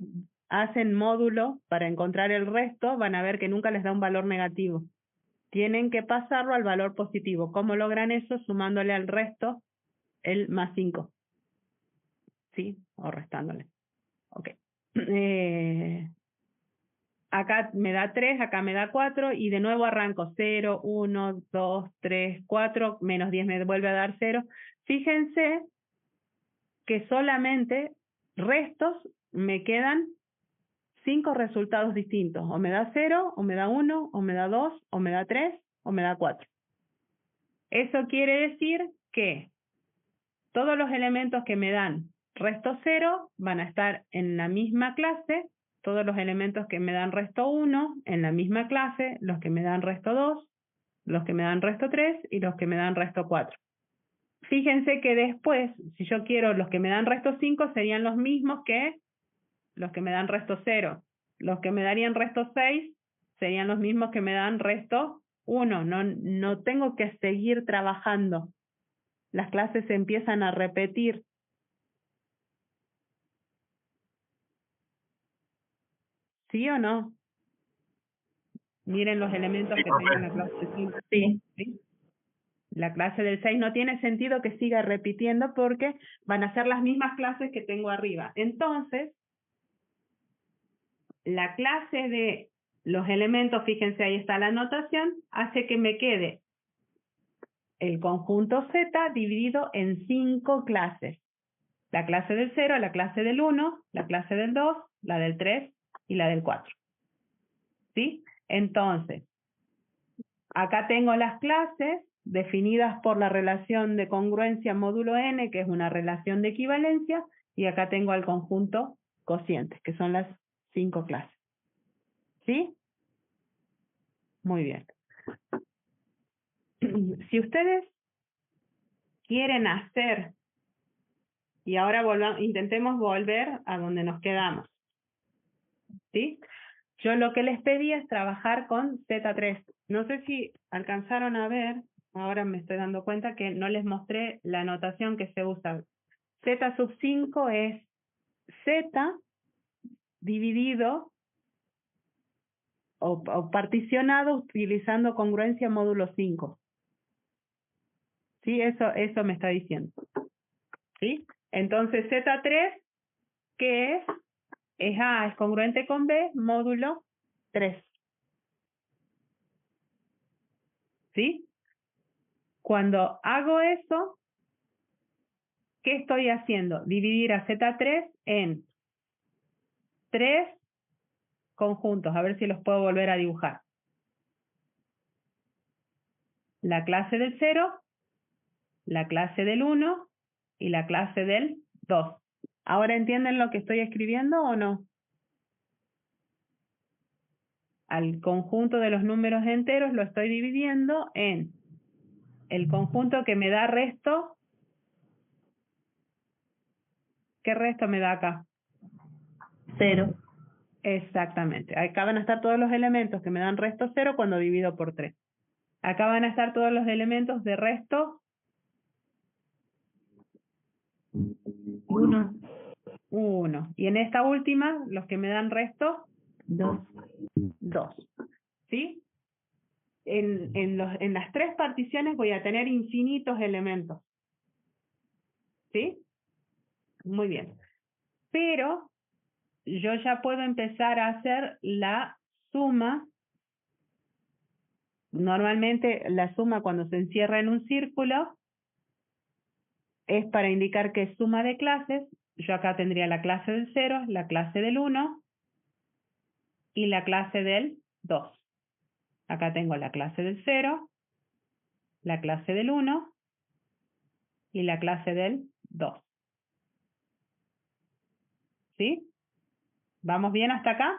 hacen módulo para encontrar el resto, van a ver que nunca les da un valor negativo. Tienen que pasarlo al valor positivo. ¿Cómo logran eso? Sumándole al resto el más 5. ¿Sí? O restándole. Ok. Acá me da 3, acá me da 4 y de nuevo arranco 0, 1, 2, 3, 4, menos 10 me vuelve a dar 0. Fíjense que solamente restos me quedan 5 resultados distintos. O me da 0, o me da 1, o me da 2, o me da 3, o me da 4. Eso quiere decir que todos los elementos que me dan resto 0 van a estar en la misma clase, todos los elementos que me dan resto 1 en la misma clase, los que me dan resto 2, los que me dan resto 3 y los que me dan resto 4. Fíjense que después, si yo quiero los que me dan resto 5, serían los mismos que los que me dan resto 0. Los que me darían resto 6 serían los mismos que me dan resto 1. No tengo que seguir trabajando. Las clases se empiezan a repetir. ¿Sí o no? Miren los elementos que tengo en la clase 5. Sí. ¿Sí? La clase del 6 no tiene sentido que siga repitiendo porque van a ser las mismas clases que tengo arriba. Entonces, la clase de los elementos, fíjense, ahí está la anotación, hace que me quede el conjunto Z dividido en 5 clases. La clase del 0, la clase del 1, la clase del 2, la del 3 y la del 4. ¿Sí? Entonces, acá tengo las clases definidas por la relación de congruencia módulo n, que es una relación de equivalencia, y acá tengo el conjunto cocientes, que son las 5 clases. ¿Sí? Muy bien. Si ustedes quieren hacer, y ahora intentemos volver a donde nos quedamos, ¿sí? Yo lo que les pedí es trabajar con Z3. No sé si alcanzaron a ver, ahora me estoy dando cuenta que no les mostré la notación que se usa. Z sub 5 es Z dividido o particionado utilizando congruencia módulo 5. ¿Sí? Eso me está diciendo. ¿Sí? Entonces Z3, ¿qué es? Es A, es congruente con B, módulo 3. ¿Sí? Cuando hago eso, ¿qué estoy haciendo? Dividir a Z3 en 3 conjuntos. A ver si los puedo volver a dibujar. La clase del 0, la clase del 1 y la clase del 2. ¿Ahora entienden lo que estoy escribiendo o no? Al conjunto de los números enteros lo estoy dividiendo en el conjunto que me da resto. ¿Qué resto me da acá? 0. Exactamente. Acá van a estar todos los elementos que me dan resto 0 cuando divido por 3. Acá van a estar todos los elementos de resto 1, 1. Y en esta última, los que me dan resto 2. 2. ¿Sí? En las 3 particiones voy a tener infinitos elementos. ¿Sí? Muy bien. Pero yo ya puedo empezar a hacer la suma. Normalmente la suma cuando se encierra en un círculo es para indicar que es suma de clases, yo acá tendría la clase del 0, la clase del 1 y la clase del 2. Acá tengo la clase del 0, la clase del 1 y la clase del 2. ¿Sí? ¿Vamos bien hasta acá?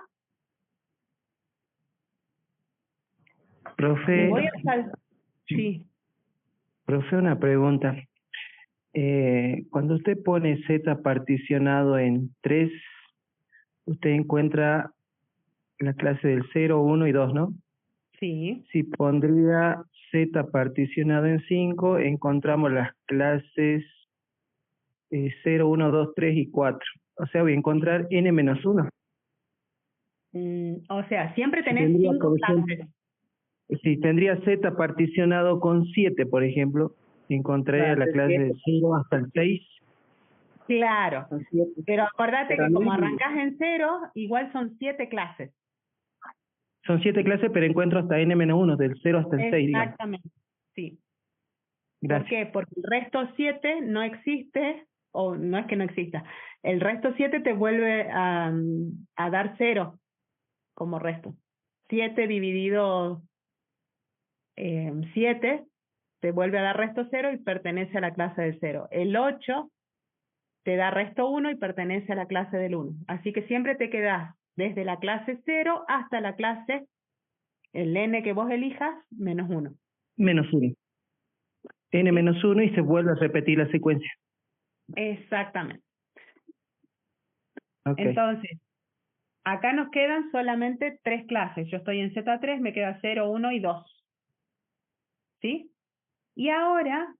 Me Profe, voy a sí. profe, una pregunta. Cuando usted pone Z particionado en 3, usted encuentra la clase del 0, 1 y 2, ¿no? Sí. Si pondría Z particionado en 5, encontramos las clases 0, 1, 2, 3 y 4. O sea, voy a encontrar N menos 1. O sea, siempre tenés Tendría, 5 por ejemplo, clases. si tendría Z particionado con 7, por ejemplo, encontraría la clase de 0 hasta el 6. Claro. Pero acordate Pero que no como es- arrancás en 0, igual son 7 clases. Son 7 clases, pero encuentro hasta N menos 1, del 0 hasta el 6, digamos. Exactamente. Sí. ¿Por Gracias. qué? Porque el resto 7 no existe, o no es que no exista. El resto 7 te vuelve a dar 0 como resto. 7 dividido 7 te vuelve a dar resto 0 y pertenece a la clase del 0. El 8 te da resto 1 y pertenece a la clase del 1. Así que siempre te quedás desde la clase 0 hasta la clase, el n que vos elijas, menos 1. Menos 1. N menos 1 y se vuelve a repetir la secuencia. Exactamente. Ok. Entonces, acá nos quedan solamente 3 clases. Yo estoy en Z3, me queda 0, 1 y 2. ¿Sí? Y ahora,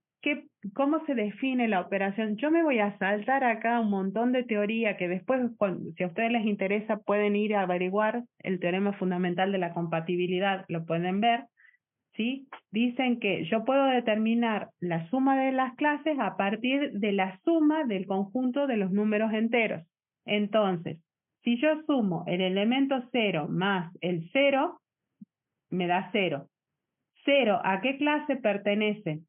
¿cómo se define la operación? Yo me voy a saltar acá un montón de teoría que después, si a ustedes les interesa, pueden ir a averiguar el teorema fundamental de la compatibilidad, lo pueden ver, ¿sí? Dicen que yo puedo determinar la suma de las clases a partir de la suma del conjunto de los números enteros. Entonces, si yo sumo el elemento 0 más el 0, me da 0. 0, ¿a qué clase pertenece?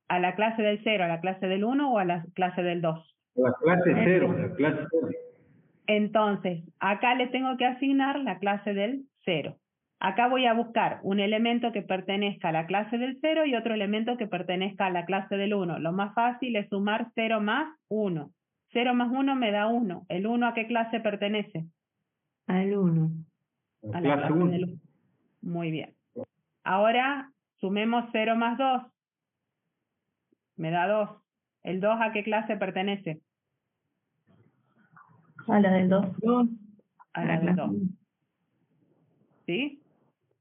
¿A la clase del 0, a la clase del 1 o a la clase del 2? La clase 0, la clase 0. Entonces, acá le tengo que asignar la clase del 0. Acá voy a buscar un elemento que pertenezca a la clase del 0 y otro elemento que pertenezca a la clase del 1. Lo más fácil es sumar 0 más 1. 0 más 1 me da 1. ¿El 1 a qué clase pertenece? Al 1. A la Clase clase 1. del 1. Muy bien. Ahora sumemos 0 más 2. Me da 2. ¿El 2 a qué clase pertenece? A la del 2. A la del 2. ¿Sí?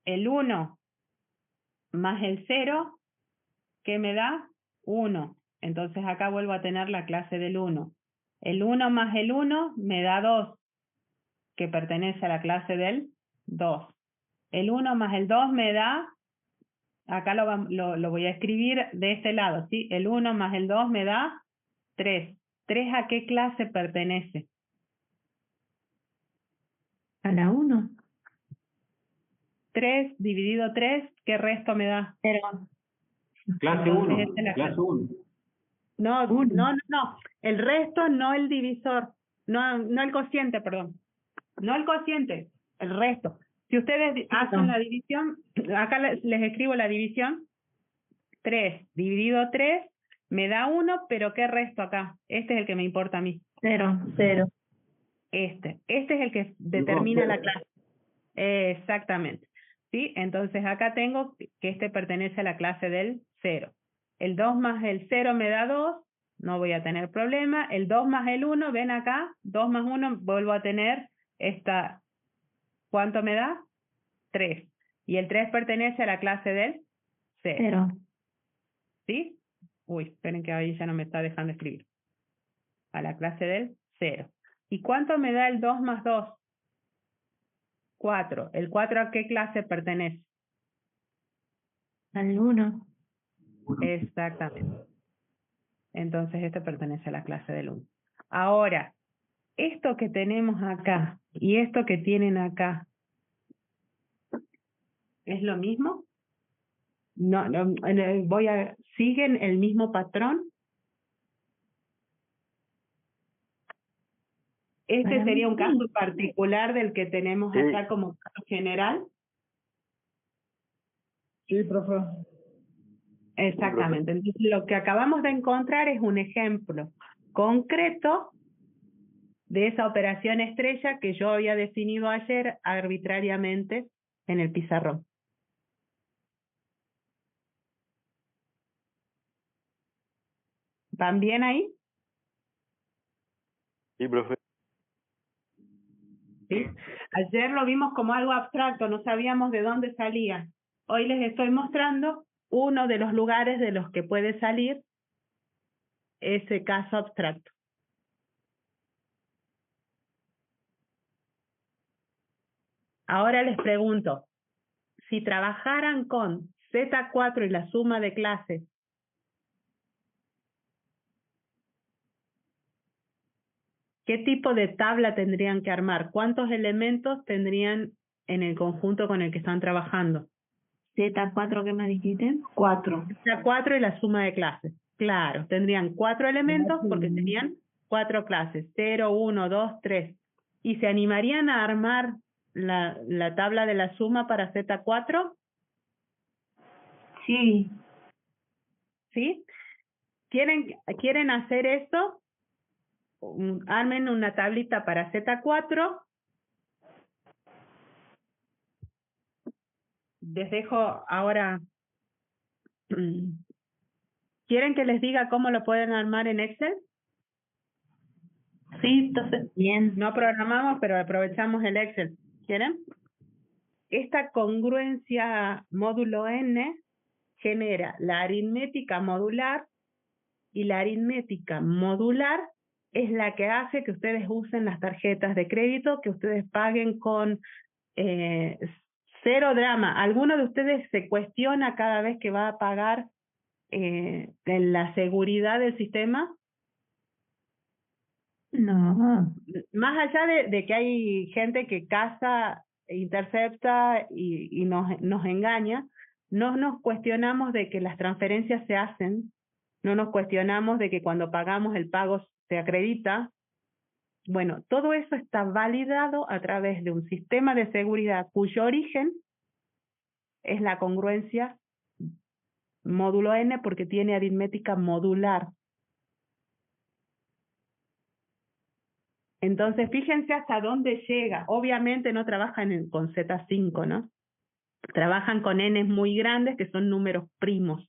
El 1 más el 0, ¿qué me da? 1. Entonces acá vuelvo a tener la clase del 1. El 1 más el 1 me da 2, que pertenece a la clase del 2. El 1 más el 2 me da, acá lo voy a escribir de este lado, ¿sí? El 1 más el 2 me da 3. ¿3 a qué clase pertenece? A la 1. 3 dividido 3, ¿qué resto me da? 0. Clase 1. Esta es la Clase 1. No. El resto, no el divisor. No el cociente, perdón. No el cociente, el resto. Si ustedes hacen la división, acá les escribo la división. 3 dividido 3 me da 1, pero ¿qué resto acá? Este es el que me importa a mí. 0. Este es el que determina la clase. Exactamente. ¿Sí? Entonces acá tengo que este pertenece a la clase del 0. El 2 más el 0 me da 2, no voy a tener problema. El 2 más el 1, ven acá, 2 más 1, vuelvo a tener esta, ¿cuánto me da? 3. Y el 3 pertenece a la clase del 0. ¿Sí? Uy, esperen que ahí ya no me está dejando escribir. A la clase del 0. ¿Y cuánto me da el 2 más 2? 4. ¿El 4 a qué clase pertenece? Al 1. Exactamente. Entonces este pertenece a la clase del 1. Ahora, esto que tenemos acá y esto que tienen acá, ¿es lo mismo? No, ¿siguen el mismo patrón? Este Para sería mí un caso particular del que tenemos Sí. acá como caso general. Sí, profe. Exactamente. Entonces, lo que acabamos de encontrar es un ejemplo concreto de esa operación estrella que yo había definido ayer arbitrariamente en el pizarrón. ¿Van bien ahí? Sí, profe. ¿Sí? Ayer lo vimos como algo abstracto, no sabíamos de dónde salía. Hoy les estoy mostrando uno de los lugares de los que puede salir ese caso abstracto. Ahora les pregunto, si trabajaran con Z4 y la suma de clases, ¿qué tipo de tabla tendrían que armar? ¿Cuántos elementos tendrían en el conjunto con el que están trabajando? Z4, ¿qué me dijiste? 4. Z4 y la suma de clases. Claro, tendrían 4 elementos porque tenían 4 clases, 0, 1, 2, 3. ¿Y se animarían a armar la tabla de la suma para Z4? Sí. ¿Sí? ¿Quieren hacer esto? Armen una tablita para Z4. Les dejo ahora. ¿Quieren que les diga cómo lo pueden armar en Excel? Sí, entonces, Bien. No programamos, pero aprovechamos el Excel. ¿Quieren? Esta congruencia módulo n genera la aritmética modular, y la aritmética modular es la que hace que ustedes usen las tarjetas de crédito, que ustedes paguen con cero drama. ¿Alguno de ustedes se cuestiona cada vez que va a pagar en la seguridad del sistema? No. Más allá de que hay gente que caza, intercepta y nos engaña, no nos cuestionamos de que las transferencias se hacen, no nos cuestionamos de que cuando pagamos el pago se acredita. Bueno, todo eso está validado a través de un sistema de seguridad cuyo origen es la congruencia módulo n porque tiene aritmética modular. Entonces, fíjense hasta dónde llega. Obviamente no trabajan con Z5, ¿no? Trabajan con n muy grandes que son números primos.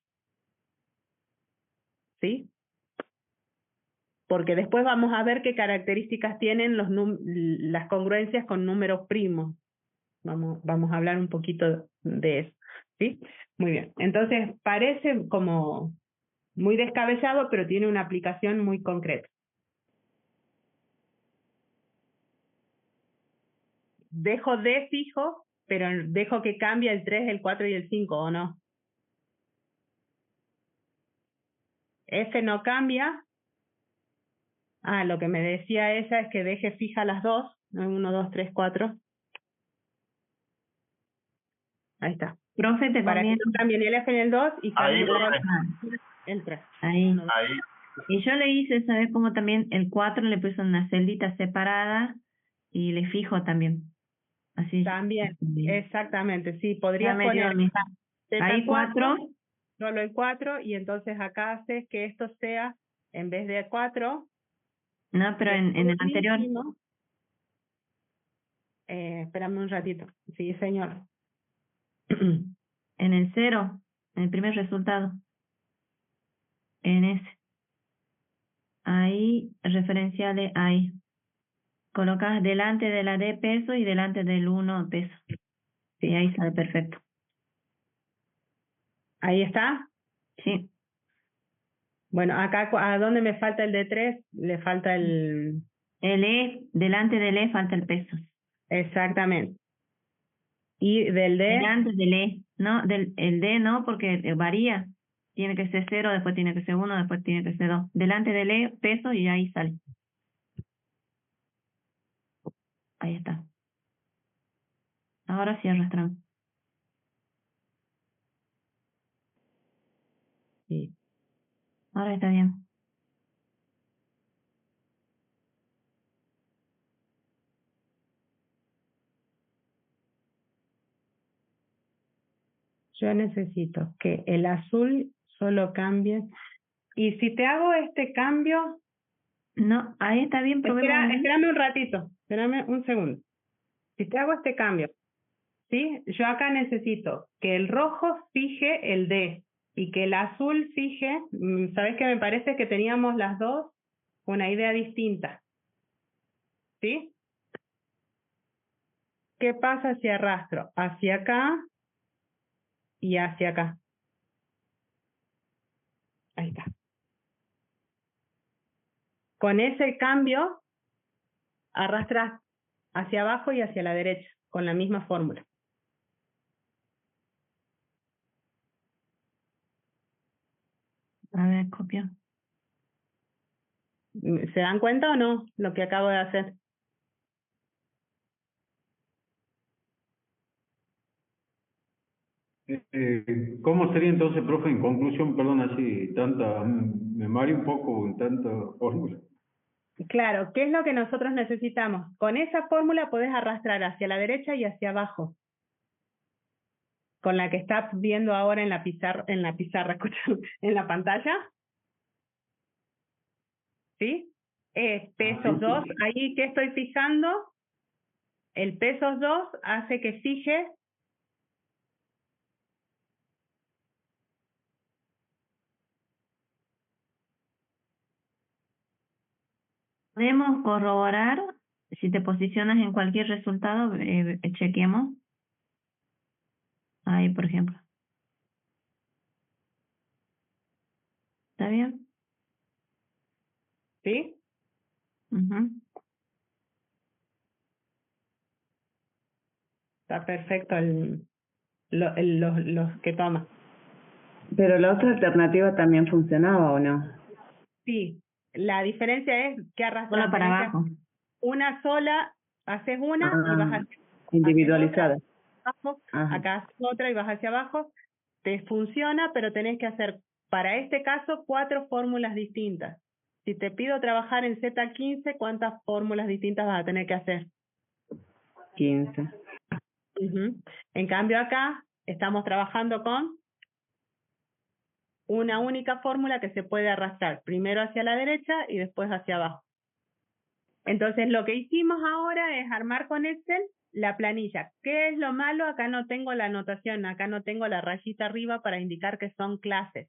¿Sí? Porque después vamos a ver qué características tienen las congruencias con números primos. Vamos a hablar un poquito de eso. ¿Sí? Muy bien. Entonces, parece como muy descabellado, pero tiene una aplicación muy concreta. Dejo D fijo, pero dejo que cambie el 3, el 4 y el 5, ¿o no? F no cambia. Ah, lo que me decía ella es que deje fija las dos. 1, 2, 3, 4. Ahí está. Profe, te Para que conviene. no cambien el F en el 2 y Ahí, cambien profe. el 3. Ahí. Ahí. Y yo le hice, ¿sabes cómo también? El 4 le puse una celita separada y le fijo también. Así. También, exactamente, sí, Ya podrías me dio a poner mí. Z4, Ahí 4. solo el 4, y entonces acá haces que esto sea, en vez de 4, No, pero en el anterior. Espérame un ratito. Sí, señor. En el 0. En el primer resultado. En ese. Ahí, referenciales ahí. Colocas delante de la D peso y delante del 1 peso. Y ahí sale perfecto. Ahí está. Sí. Bueno, acá, ¿a dónde me falta el D3? Le falta el... El E, delante del E falta el peso. Exactamente. Y del D... Delante del E. No, el D no, porque varía. Tiene que ser 0, después tiene que ser 1, después tiene que ser 2. Delante del E, peso y ahí sale. Ahí está. Ahora sí arrastramos. Sí. Ahora está bien. yo necesito que el azul solo cambie. Y si te hago este cambio, No, ahí está bien, probemos. espérame un ratito, espérame un segundo. Si te hago este cambio, ¿sí? Yo acá necesito que el rojo fije el D y que el azul fije, ¿sabes qué? Me parece que teníamos las dos una idea distinta. ¿Sí? ¿Qué pasa si arrastro hacia acá y hacia acá? Ahí está. Con ese cambio, arrastras hacia abajo y hacia la derecha, con la misma fórmula. A ver, copio. ¿Se dan cuenta o no lo que acabo de hacer? ¿Cómo sería entonces, profe, en conclusión, perdón, así, tanta, me mareo un poco en tanta fórmula? Claro, ¿qué es lo que nosotros necesitamos? Con esa fórmula podés arrastrar hacia la derecha y hacia abajo. Con la que estás viendo ahora en la pizarra, escucha, en la pantalla. ¿Sí? Pesos 2, ahí que estoy fijando, el pesos 2 hace que fije Podemos corroborar si te posicionas en cualquier resultado, chequeemos. Ahí, por ejemplo. ¿Está bien? ¿sí? Ujú. Está perfecto los que toma. Pero la otra alternativa también funcionaba, ¿o no? Sí, la diferencia es que arrastras. Solo para abajo. Una sola, haces una y vas hacia Individualizada. abajo, Ajá. acá haces otra y vas hacia abajo. Te funciona, pero tenés que hacer, para este caso, 4 fórmulas distintas. Si te pido trabajar en Z15, ¿cuántas fórmulas distintas vas a tener que hacer? 15. Ujú. En cambio acá estamos trabajando con una única fórmula que se puede arrastrar primero hacia la derecha y después hacia abajo. Entonces lo que hicimos ahora es armar con Excel la planilla. ¿Qué es lo malo? Acá no tengo la anotación, acá no tengo la rayita arriba para indicar que son clases.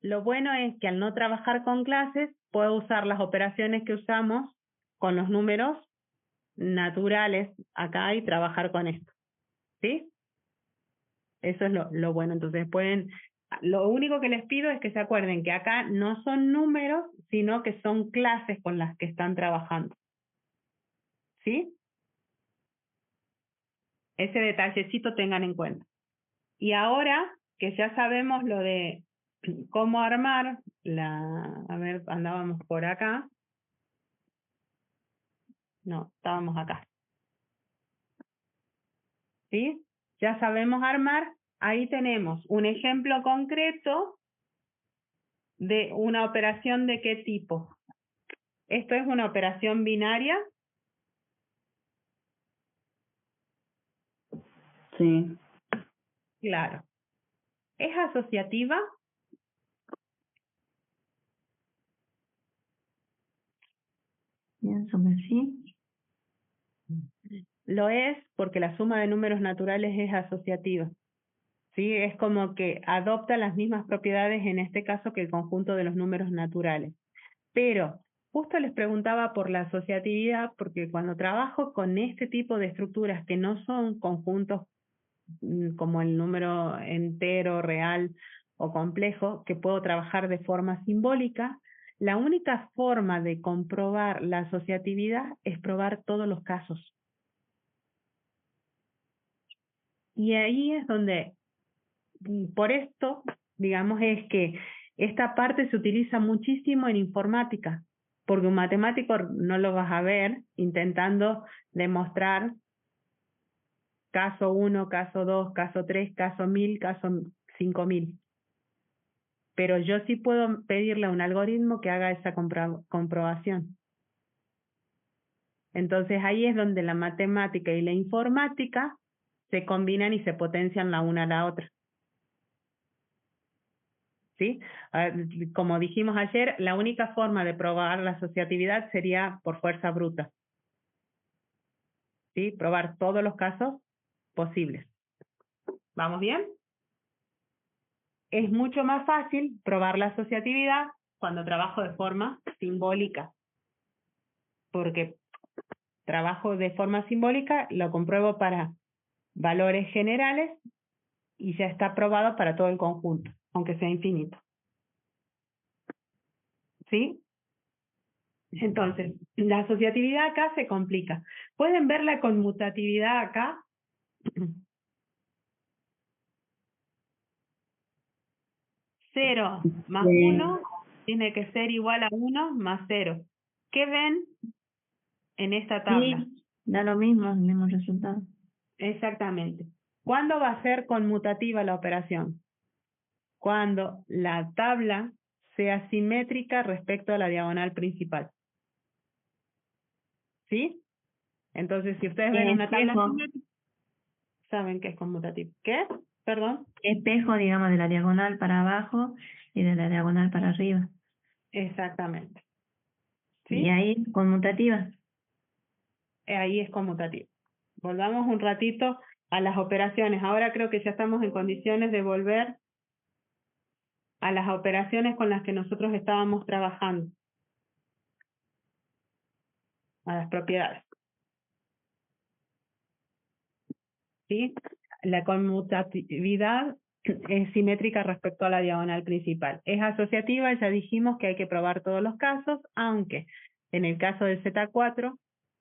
Lo bueno es que al no trabajar con clases, puedo usar las operaciones que usamos con los números naturales acá y trabajar con esto. ¿Sí? Eso es lo bueno. Entonces lo único que les pido es que se acuerden que acá no son números, sino que son clases con las que están trabajando. ¿Sí? Ese detallecito tengan en cuenta. Y ahora que ya sabemos lo de cómo armar a ver, andábamos por acá. No, estábamos acá. ¿Sí? Ya sabemos armar. Ahí tenemos un ejemplo concreto de una operación de qué tipo. Esto es una operación binaria. Sí. Claro. ¿Es asociativa? Pienso que sí. Lo es porque la suma de números naturales es asociativa. ¿Sí? Es como que adopta las mismas propiedades en este caso que el conjunto de los números naturales. Pero justo les preguntaba por la asociatividad porque cuando trabajo con este tipo de estructuras que no son conjuntos como el número entero, real o complejo, que puedo trabajar de forma simbólica, la única forma de comprobar la asociatividad es probar todos los casos. Y ahí es donde, por esto, digamos, es que esta parte se utiliza muchísimo en informática, porque un matemático no lo vas a ver intentando demostrar caso 1, caso 2, caso 3, caso 1000, caso 5000. Pero yo sí puedo pedirle a un algoritmo que haga esa comprobación. Entonces ahí es donde la matemática y la informática se combinan y se potencian la una a la otra. ¿sí? Como dijimos ayer, la única forma de probar la asociatividad sería por fuerza bruta, ¿sí? Probar todos los casos posibles. ¿Vamos bien? Es mucho más fácil probar la asociatividad cuando trabajo de forma simbólica, porque trabajo de forma simbólica, lo compruebo para valores generales y ya está probado para todo el conjunto, aunque sea infinito. ¿Sí? Entonces, la asociatividad acá se complica. ¿Pueden ver la conmutatividad acá? 0 más 1 tiene que ser igual a 1 más 0. ¿Qué ven en esta tabla? Sí, da lo mismo, el mismo resultado. Exactamente. ¿Cuándo va a ser conmutativa la operación? Cuando la tabla sea simétrica respecto a la diagonal principal. ¿Sí? Entonces, si ustedes ven una tabla simétrica, saben que es conmutativa. ¿Qué? Perdón. Espejo, digamos, de la diagonal para abajo y de la diagonal para arriba. Exactamente. ¿Sí? Y ahí conmutativa. Ahí es conmutativa. Volvamos un ratito a las operaciones. Ahora creo que ya estamos en condiciones de volver a las operaciones con las que nosotros estábamos trabajando. A las propiedades. ¿Sí? La conmutatividad es simétrica respecto a la diagonal principal. Es asociativa, ya dijimos que hay que probar todos los casos, aunque en el caso del Z4,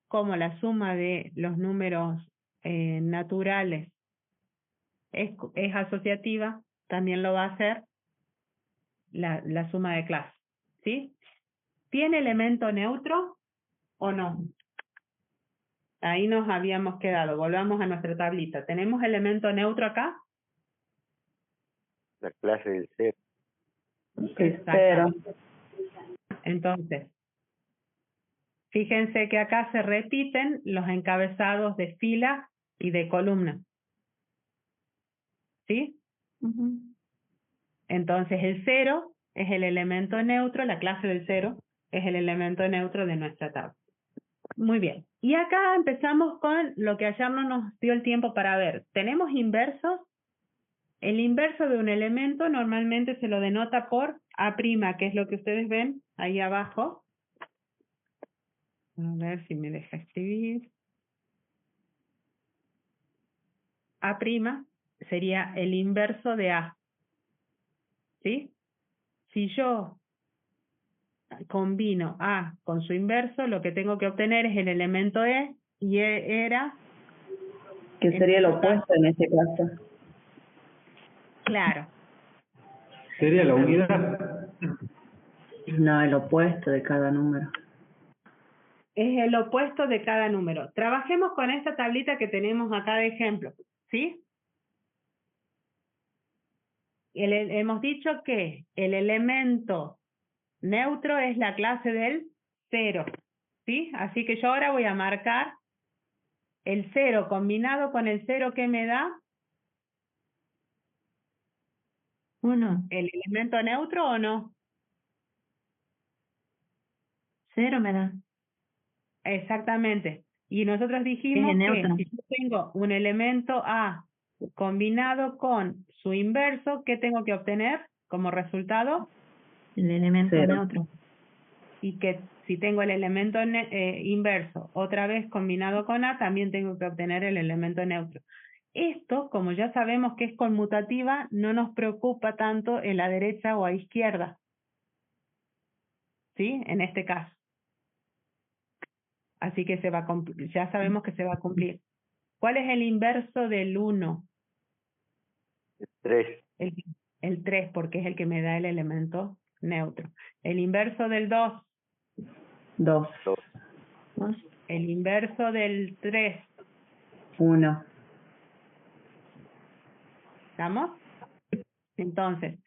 como la suma de los números naturales es asociativa, también lo va a hacer la suma de clases. ¿Sí? ¿Tiene elemento neutro o no? Ahí nos habíamos quedado. Volvamos a nuestra tablita. ¿Tenemos elemento neutro acá? La clase del cero. Exacto. Entonces, fíjense que acá se repiten los encabezados de fila y de columna. ¿Sí? Entonces, el 0 es el elemento neutro, la clase del 0 es el elemento neutro de nuestra tabla. Muy bien. Y acá empezamos con lo que ayer no nos dio el tiempo para ver. Tenemos inversos. El inverso de un elemento normalmente se lo denota por A', que es lo que ustedes ven ahí abajo. A ver si me deja escribir. A' sería el inverso de A. ¿Sí? Si yo combino A con su inverso, lo que tengo que obtener es el elemento E, y E era... Que sería el opuesto en este caso. Claro. ¿Sería la unidad? No, el opuesto de cada número. Es el opuesto de cada número. Trabajemos con esta tablita que tenemos acá de ejemplo. ¿Sí? Hemos dicho que el elemento neutro es la clase del 0. ¿Sí? Así que yo ahora voy a marcar el 0 combinado con el 0 que me da 1. el elemento neutro o no. 0 me da. Exactamente. Y nosotros dijimos Es que neutro. si yo tengo un elemento A combinado con su inverso, ¿qué tengo que obtener como resultado? El elemento 0. neutro. Y que si tengo el elemento inverso otra vez combinado con A, también tengo que obtener el elemento neutro. Esto, como ya sabemos que es conmutativa, no nos preocupa tanto en la derecha o a izquierda. ¿Sí? En este caso. Así que ya sabemos que se va a cumplir. ¿Cuál es el inverso del 1? 3. El 3, porque es el que me da el elemento neutro. El inverso del 2. 2. El inverso del 3. 1. ¿Estamos? Entonces,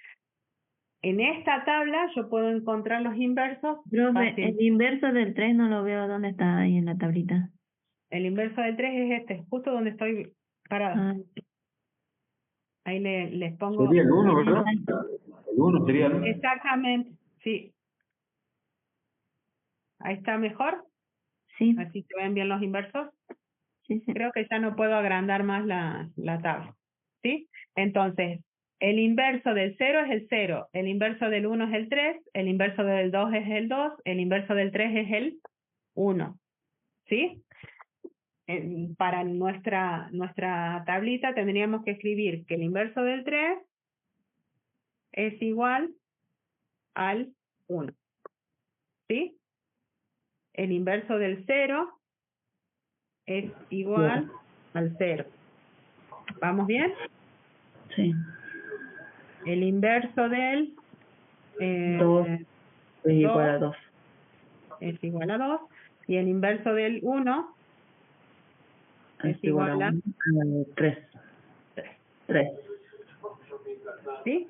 en esta tabla yo puedo encontrar los inversos. Profe, el inverso del 3 no lo veo. ¿Dónde está ahí en la tablita? El inverso del 3 es este, justo donde estoy parada. Ah. Ahí les pongo. Sería el 1, ¿verdad? El 1 sería, ¿no? Exactamente, sí. Ahí está mejor. Sí, Así se ven bien los inversos. sí, sí. Creo que ya no puedo agrandar más la tabla. ¿Sí? Entonces, el inverso del 0 es el 0, el inverso del 1 es el 3, el inverso del 2 es el 2, el inverso del 3 es el 1. ¿Sí? Para nuestra tablita tendríamos que escribir que el inverso del 3 es igual al 1. ¿Sí? El inverso del 0 es igual al 0. ¿Vamos bien? Sí. El inverso del 2 es igual a 2. es igual a 2. Y el inverso del 1 Es igual a 3. 3. ¿Sí?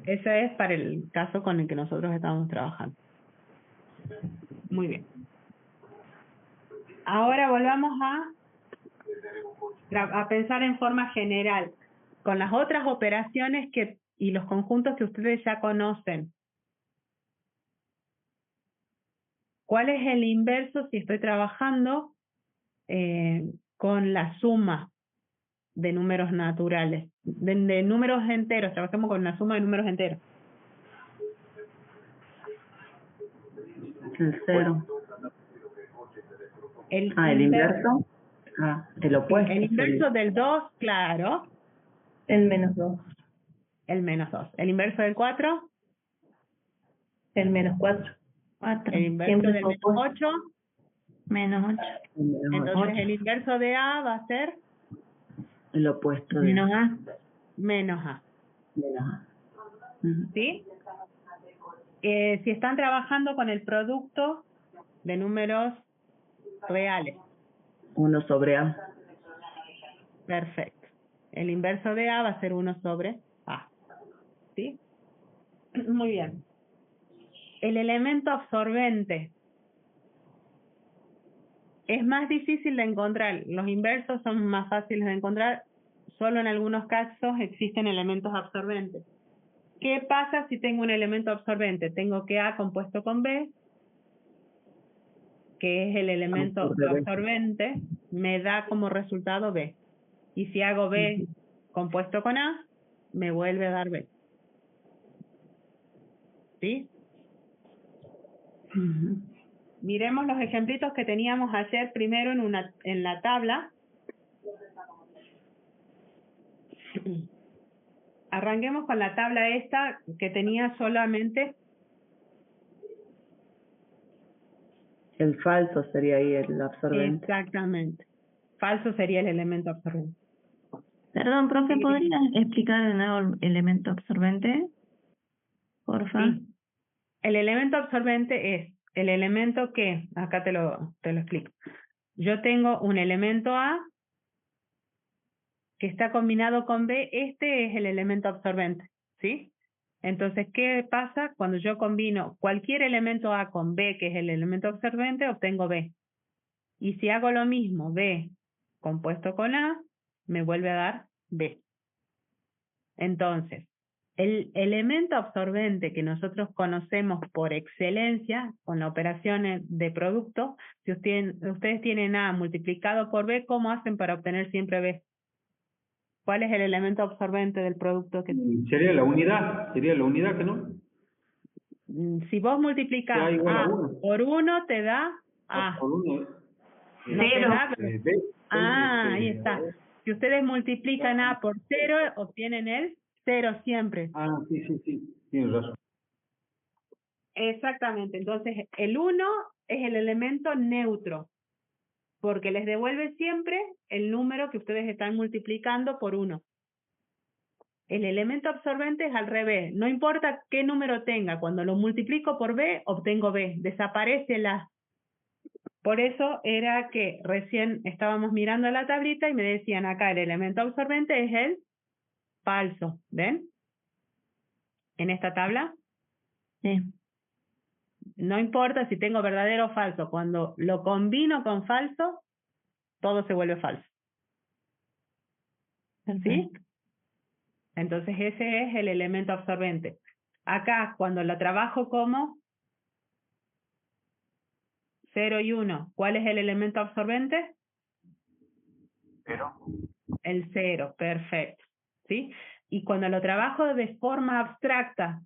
Ese es para el caso con el que nosotros estamos trabajando. Muy bien. Ahora volvamos a pensar en forma general, con las otras operaciones y los conjuntos que ustedes ya conocen. ¿Cuál es el inverso si estoy trabajando con la suma de números naturales? De números enteros, trabajemos con una suma de números enteros. El 0. El inverso. El opuesto. El inverso del 2, claro. El menos 2. El menos 2. El inverso del 4. El menos 4. El inverso Siempre del menos 8. Menos 8. Entonces el inverso de A va a ser El opuesto de Menos A. menos A. Menos A. ¿Sí? Si están trabajando con el producto de números reales. 1 sobre A. Perfecto. El inverso de A va a ser 1 sobre A. ¿Sí? Muy bien. El elemento absorbente es más difícil de encontrar. Los inversos son más fáciles de encontrar. Solo en algunos casos existen elementos absorbentes. ¿Qué pasa si tengo un elemento absorbente? Tengo que A compuesto con B, que es el elemento absorbente, me da como resultado B. Y si hago B compuesto con A, me vuelve a dar B. ¿Sí? Miremos los ejemplitos que teníamos ayer primero en la tabla. Arranquemos con la tabla esta que tenía solamente... El falso sería ahí el absorbente. Exactamente. Falso sería el elemento absorbente. Perdón, profe, Sí. ¿podría explicar de nuevo el elemento absorbente? Porfa. Sí. El elemento absorbente es el elemento que, acá te lo explico. Yo tengo un elemento A que está combinado con B, este es el elemento absorbente, ¿sí? Entonces, ¿qué pasa? Cuando yo combino cualquier elemento A con B, que es el elemento absorbente, obtengo B. Y si hago lo mismo, B compuesto con A, me vuelve a dar B. Entonces, el elemento absorbente que nosotros conocemos por excelencia con las operaciones de producto, si ustedes tienen A multiplicado por B, ¿cómo hacen para obtener siempre B? ¿Cuál es el elemento absorbente del producto? Sería la unidad que no. Si vos multiplicas A igual a A 1. por 1, te da A. Por 1. No te da B. B. Ahí está. Si ustedes multiplican A por 0, obtienen el 0 siempre. Sí. Tienes razón. Exactamente. Entonces, el 1 es el elemento neutro, porque les devuelve siempre el número que ustedes están multiplicando por 1. El elemento absorbente es al revés. No importa qué número tenga, cuando lo multiplico por B, obtengo B. Desaparece la. Por eso era que recién estábamos mirando la tablita y me decían acá el elemento absorbente es el falso. ¿Ven? En esta tabla. Sí. No importa si tengo verdadero o falso. Cuando lo combino con falso, todo se vuelve falso. ¿Sí? Entonces ese es el elemento absorbente. Acá, cuando lo trabajo como 0 y 1, ¿cuál es el elemento absorbente? 0. El 0, perfecto. ¿Sí? Y cuando lo trabajo de forma abstracta,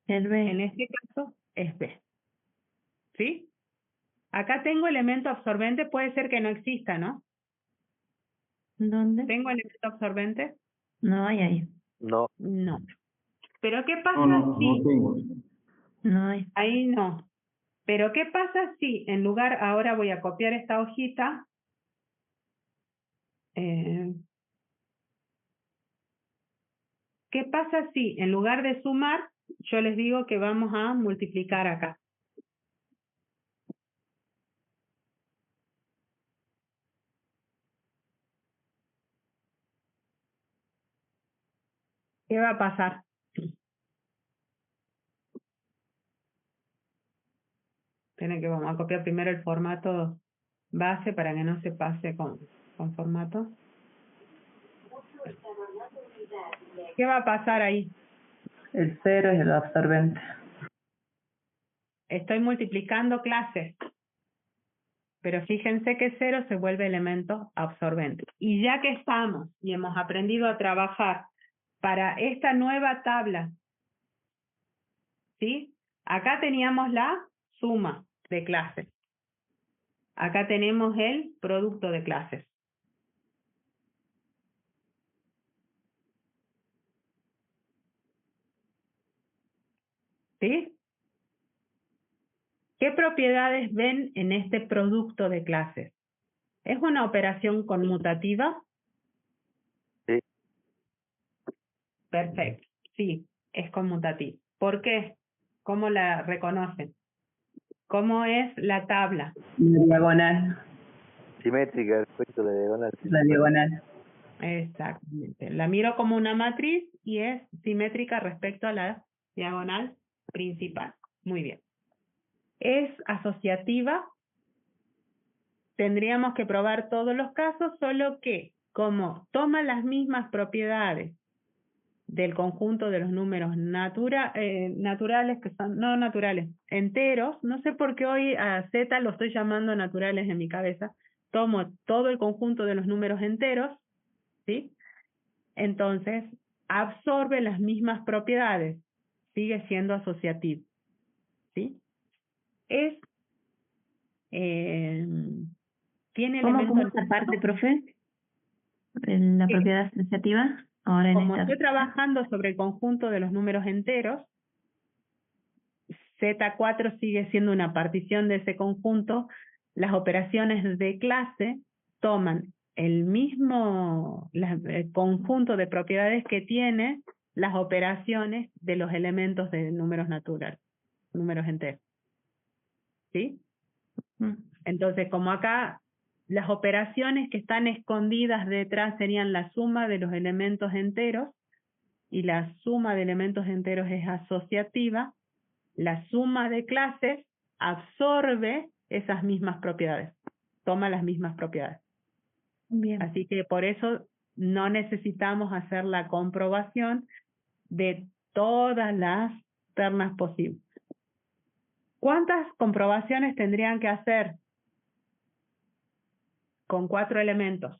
El B. en este caso es B. ¿Sí? Acá tengo elemento absorbente, puede ser que no exista, ¿no? ¿Dónde? ¿Tengo elemento absorbente? No hay ahí. No. No. Pero ¿qué pasa No si... tengo. No hay. Ahí no. Pero ¿qué pasa si en lugar, ahora voy a copiar esta hojita, ¿qué pasa si en lugar de sumar, yo les digo que vamos a multiplicar acá? ¿Qué va a pasar? Tienen que vamos a copiar primero el formato base para que no se pase con formato. ¿Qué va a pasar ahí? El 0 es el absorbente. Estoy multiplicando clases, pero fíjense que 0 se vuelve elemento absorbente. Y ya que estamos y hemos aprendido a trabajar para esta nueva tabla, ¿sí? Acá teníamos la suma de clases. Acá tenemos el producto de clases. ¿Sí? ¿Qué propiedades ven en este producto de clases? ¿Es una operación conmutativa? Sí. Perfecto. Sí, es conmutativa. ¿Por qué? ¿Cómo la reconocen? ¿Cómo es la tabla? La diagonal. Simétrica respecto a la diagonal. La diagonal. Exactamente. La miro como una matriz y es simétrica respecto a la diagonal principal. Muy bien. Es asociativa. Tendríamos que probar todos los casos, solo que como toma las mismas propiedades del conjunto de los números naturales, que son no naturales, enteros, no sé por qué hoy a Z lo estoy llamando naturales en mi cabeza, tomo todo el conjunto de los números enteros, ¿sí? Entonces, absorbe las mismas propiedades, sigue siendo asociativo, ¿sí? Tiene ¿Cómo elementos... esa parte, profe? La propiedad asociativa. Ahora en Como esta. estoy trabajando sobre el conjunto de los números enteros, Z4 sigue siendo una partición de ese conjunto. Las operaciones de clase toman el mismo conjunto de propiedades que tiene las operaciones de los elementos de números naturales, números enteros. ¿Sí? Entonces, como acá las operaciones que están escondidas detrás serían la suma de los elementos enteros, y la suma de elementos enteros es asociativa, la suma de clases absorbe esas mismas propiedades, toma las mismas propiedades. Bien. Así que por eso no necesitamos hacer la comprobación de todas las ternas posibles. ¿Cuántas comprobaciones tendrían que hacer con 4 elementos?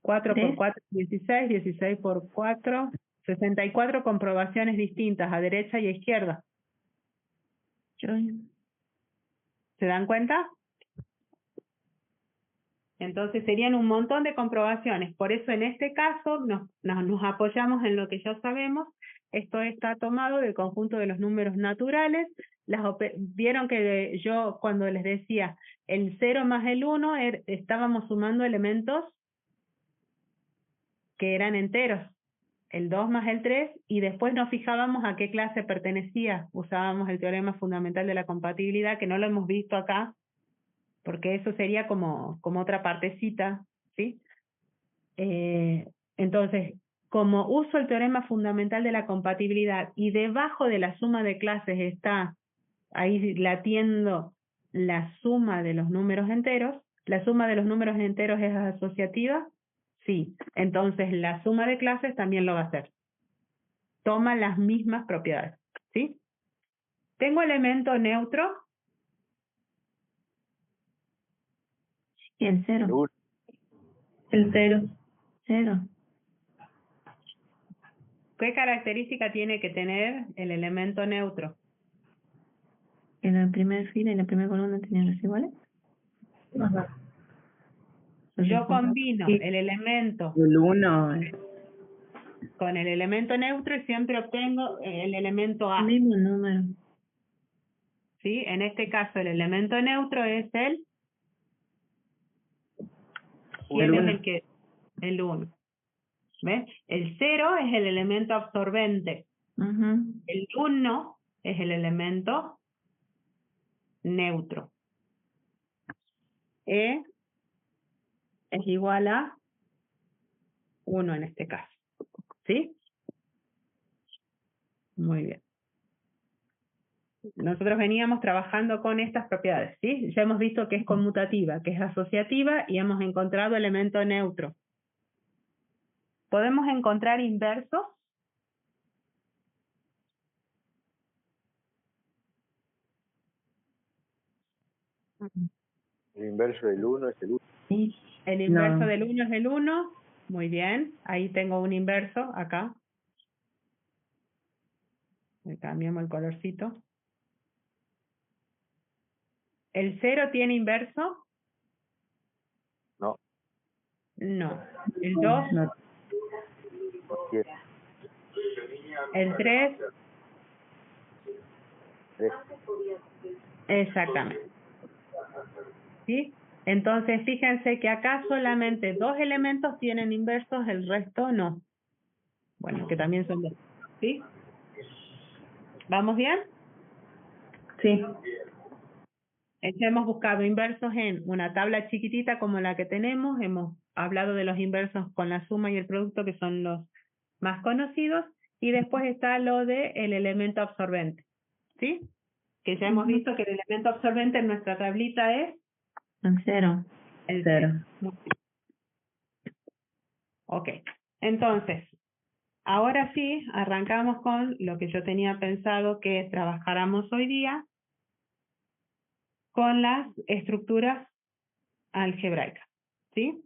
4 por 4, 16, 16 por 4, 64 comprobaciones distintas a derecha y a izquierda. ¿Se dan cuenta? Entonces serían un montón de comprobaciones. Por eso en este caso nos apoyamos en lo que ya sabemos. Esto está tomado del conjunto de los números naturales. Vieron que yo cuando les decía el 0 más el 1 estábamos sumando elementos que eran enteros. El 2 más el 3, y después nos fijábamos a qué clase pertenecía. Usábamos el teorema fundamental de la compatibilidad, que no lo hemos visto acá, porque eso sería como otra partecita, ¿sí? Entonces, como uso el teorema fundamental de la compatibilidad y debajo de la suma de clases está ahí latiendo la suma de los números enteros, la suma de los números enteros es asociativa, Sí, entonces la suma de clases también lo va a hacer. Toma las mismas propiedades, ¿sí? Tengo elemento neutro. Y el cero. El 1. El 0. Cero. ¿Qué característica tiene que tener el elemento neutro? Que la primera fila y la primera columna tenían las iguales. Ajá. Yo combino Sí. el elemento El 1 con el elemento neutro y siempre obtengo el elemento A. El mismo número. ¿Sí? En este caso el elemento neutro es el... ¿Quién es el que? El 1. ¿Ves? El 0 es el elemento absorbente. Ujú. El 1 es el elemento neutro. E es igual a 1 en este caso. ¿Sí? Muy bien. Nosotros veníamos trabajando con estas propiedades, ¿sí? Ya hemos visto que es conmutativa, que es asociativa y hemos encontrado elemento neutro. ¿Podemos encontrar inversos? El inverso del 1 es el 1. Sí. El inverso del 1 es el 1. Muy bien. Ahí tengo un inverso acá. Le cambiamos el colorcito. ¿El 0 tiene inverso? No, No. ¿El 2? no. no tiene. ¿El 3? 3. Exactamente. ¿Sí? Entonces, fíjense que acá solamente 2 elementos tienen inversos, el resto no. Bueno, que también son 2. ¿Sí? ¿Vamos bien? Sí. Hemos buscado inversos en una tabla chiquitita como la que tenemos. Hemos hablado de los inversos con la suma y el producto, que son los más conocidos. Y después está lo de el elemento absorbente. ¿Sí? Que ya hemos visto que el elemento absorbente en nuestra tablita es El cero. el 0. 0. Ok. Entonces, ahora sí, arrancamos con lo que yo tenía pensado que trabajáramos hoy día, con las estructuras algebraicas. ¿Sí?